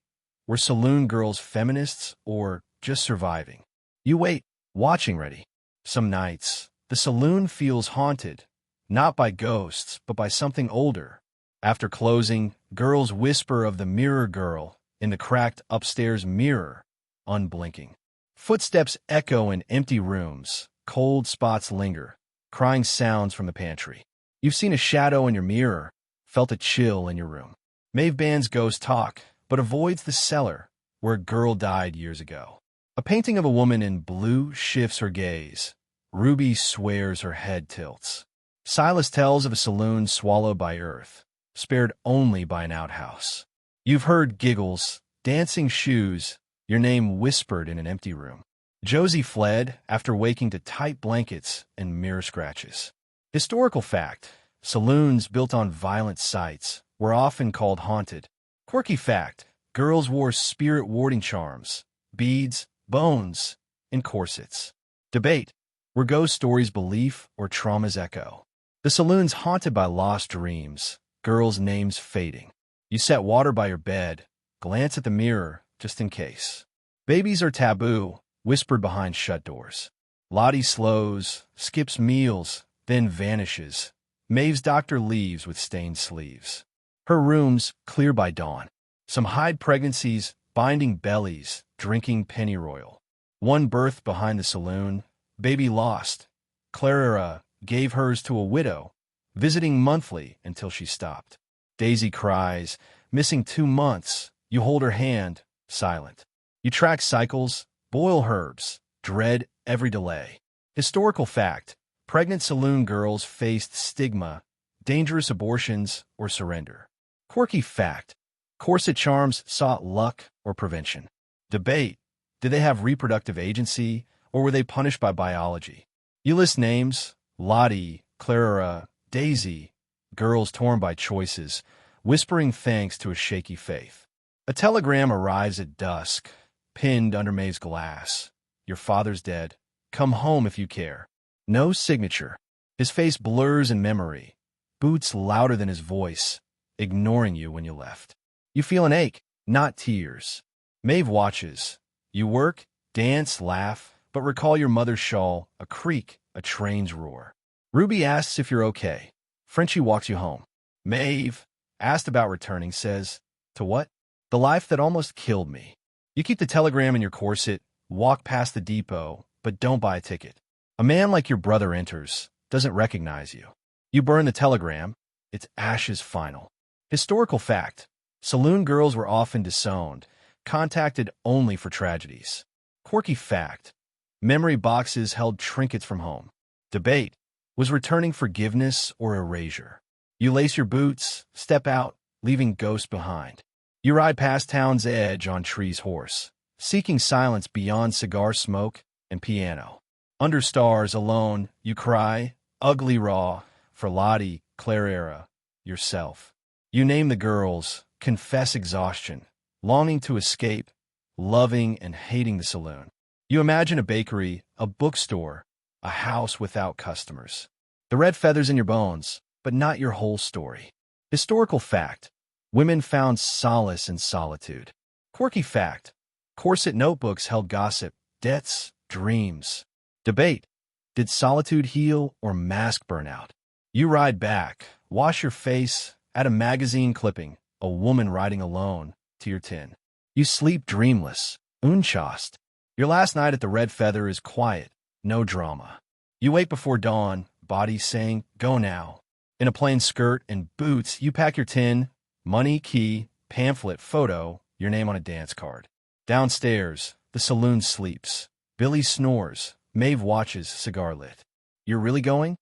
Were saloon girls feminists or just surviving? You wait, watching ready. Some nights, the saloon feels haunted, not by ghosts, but by something older. After closing, girls whisper of the mirror girl in the cracked upstairs mirror, unblinking. Footsteps echo in empty rooms, cold spots linger, crying sounds from the pantry. You've seen a shadow in your mirror, felt a chill in your room. Maeve Band's ghost talk, but avoids the cellar where a girl died years ago. A painting of a woman in blue shifts her gaze. Ruby swears her head tilts. Silas tells of a saloon swallowed by earth, spared only by an outhouse. You've heard giggles, dancing shoes, your name whispered in an empty room. Josie fled after waking to tight blankets and mirror scratches. Historical fact. Saloons built on violent sites were often called haunted. Quirky fact. Girls wore spirit-warding charms, beads, bones, and corsets. Debate. Were ghost stories belief or trauma's echo? The saloon's haunted by lost dreams, girls' names fading. You set water by your bed, glance at the mirror just in case. Babies are taboo, whispered behind shut doors. Lottie slows, skips meals, then vanishes. Maeve's doctor leaves with stained sleeves. Her room's clear by dawn. Some hide pregnancies, binding bellies, drinking pennyroyal. One birth behind the saloon, baby lost. Clara gave hers to a widow, visiting monthly until she stopped. Daisy cries, missing 2 months. You hold her hand, silent. You track cycles, boil herbs, dread every delay. Historical fact. Pregnant saloon girls faced stigma, dangerous abortions, or surrender. Quirky fact. Corset charms sought luck or prevention. Debate. Did they have reproductive agency, or were they punished by biology? You list names. Lottie, Clara, Daisy. Girls torn by choices, whispering thanks to a shaky faith. A telegram arrives at dusk, pinned under Maeve's glass. Your father's dead. Come home if you care. No signature. His face blurs in memory. Boots louder than his voice, ignoring you when you left. You feel an ache, not tears. Maeve watches. You work, dance, laugh, but recall your mother's shawl, a creak, a train's roar. Ruby asks if you're okay. Frenchie walks you home. Maeve, asked about returning, says, to what? The life that almost killed me. You keep the telegram in your corset, walk past the depot, but don't buy a ticket. A man like your brother enters, doesn't recognize you. You burn the telegram. It's ashes final. Historical fact. Saloon girls were often disowned, contacted only for tragedies. Quirky fact. Memory boxes held trinkets from home. Debate. Was returning forgiveness or erasure? You lace your boots, step out, leaving ghosts behind. You ride past town's edge on Tree's horse, seeking silence beyond cigar smoke and piano. Under stars alone, you cry, ugly raw, for Lottie, Clara, yourself. You name the girls, confess exhaustion, longing to escape, loving and hating the saloon. You imagine a bakery, a bookstore, a house without customers. The red feathers in your bones, but not your whole story. Historical fact. Women found solace in solitude. Quirky fact. Corset notebooks held gossip, debts, dreams. Debate. Did solitude heal or mask burnout? You ride back, wash your face, add a magazine clipping, a woman riding alone, to your tin. You sleep dreamless, unchaste. Your last night at the Red Feather is quiet, no drama. You wake before dawn, body saying, go now. In a plain skirt and boots, you pack your tin, money, key, pamphlet, photo, your name on a dance card. Downstairs, the saloon sleeps. Billy snores. Maeve watches, cigar lit. You're really going?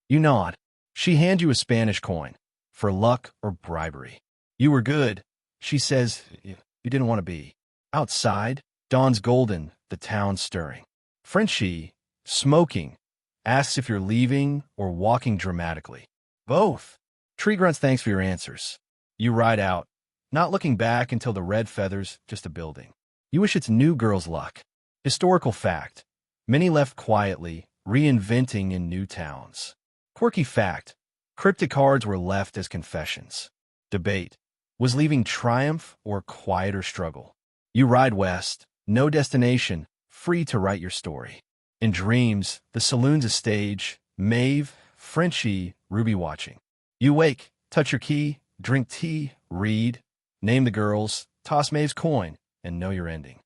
You nod. She hands you a Spanish coin. For luck or bribery. You were good. She says, you didn't want to be. Outside, dawn's golden, the town stirring. Frenchie, smoking, asks if you're leaving or walking dramatically. Both. Tree grunts thanks for your answers. You ride out, not looking back until the Red Feather's just a building. You wish it's new girl's luck. Historical fact. Many left quietly, reinventing in new towns. Quirky fact: cryptic cards were left as confessions. Debate: was leaving triumph or quieter struggle? You ride west, no destination, free to write your story. In dreams, the saloon's a stage, Maeve, Frenchie, Ruby watching. You wake, touch your key, drink tea, read, name the girls, toss Maeve's coin, and know your ending.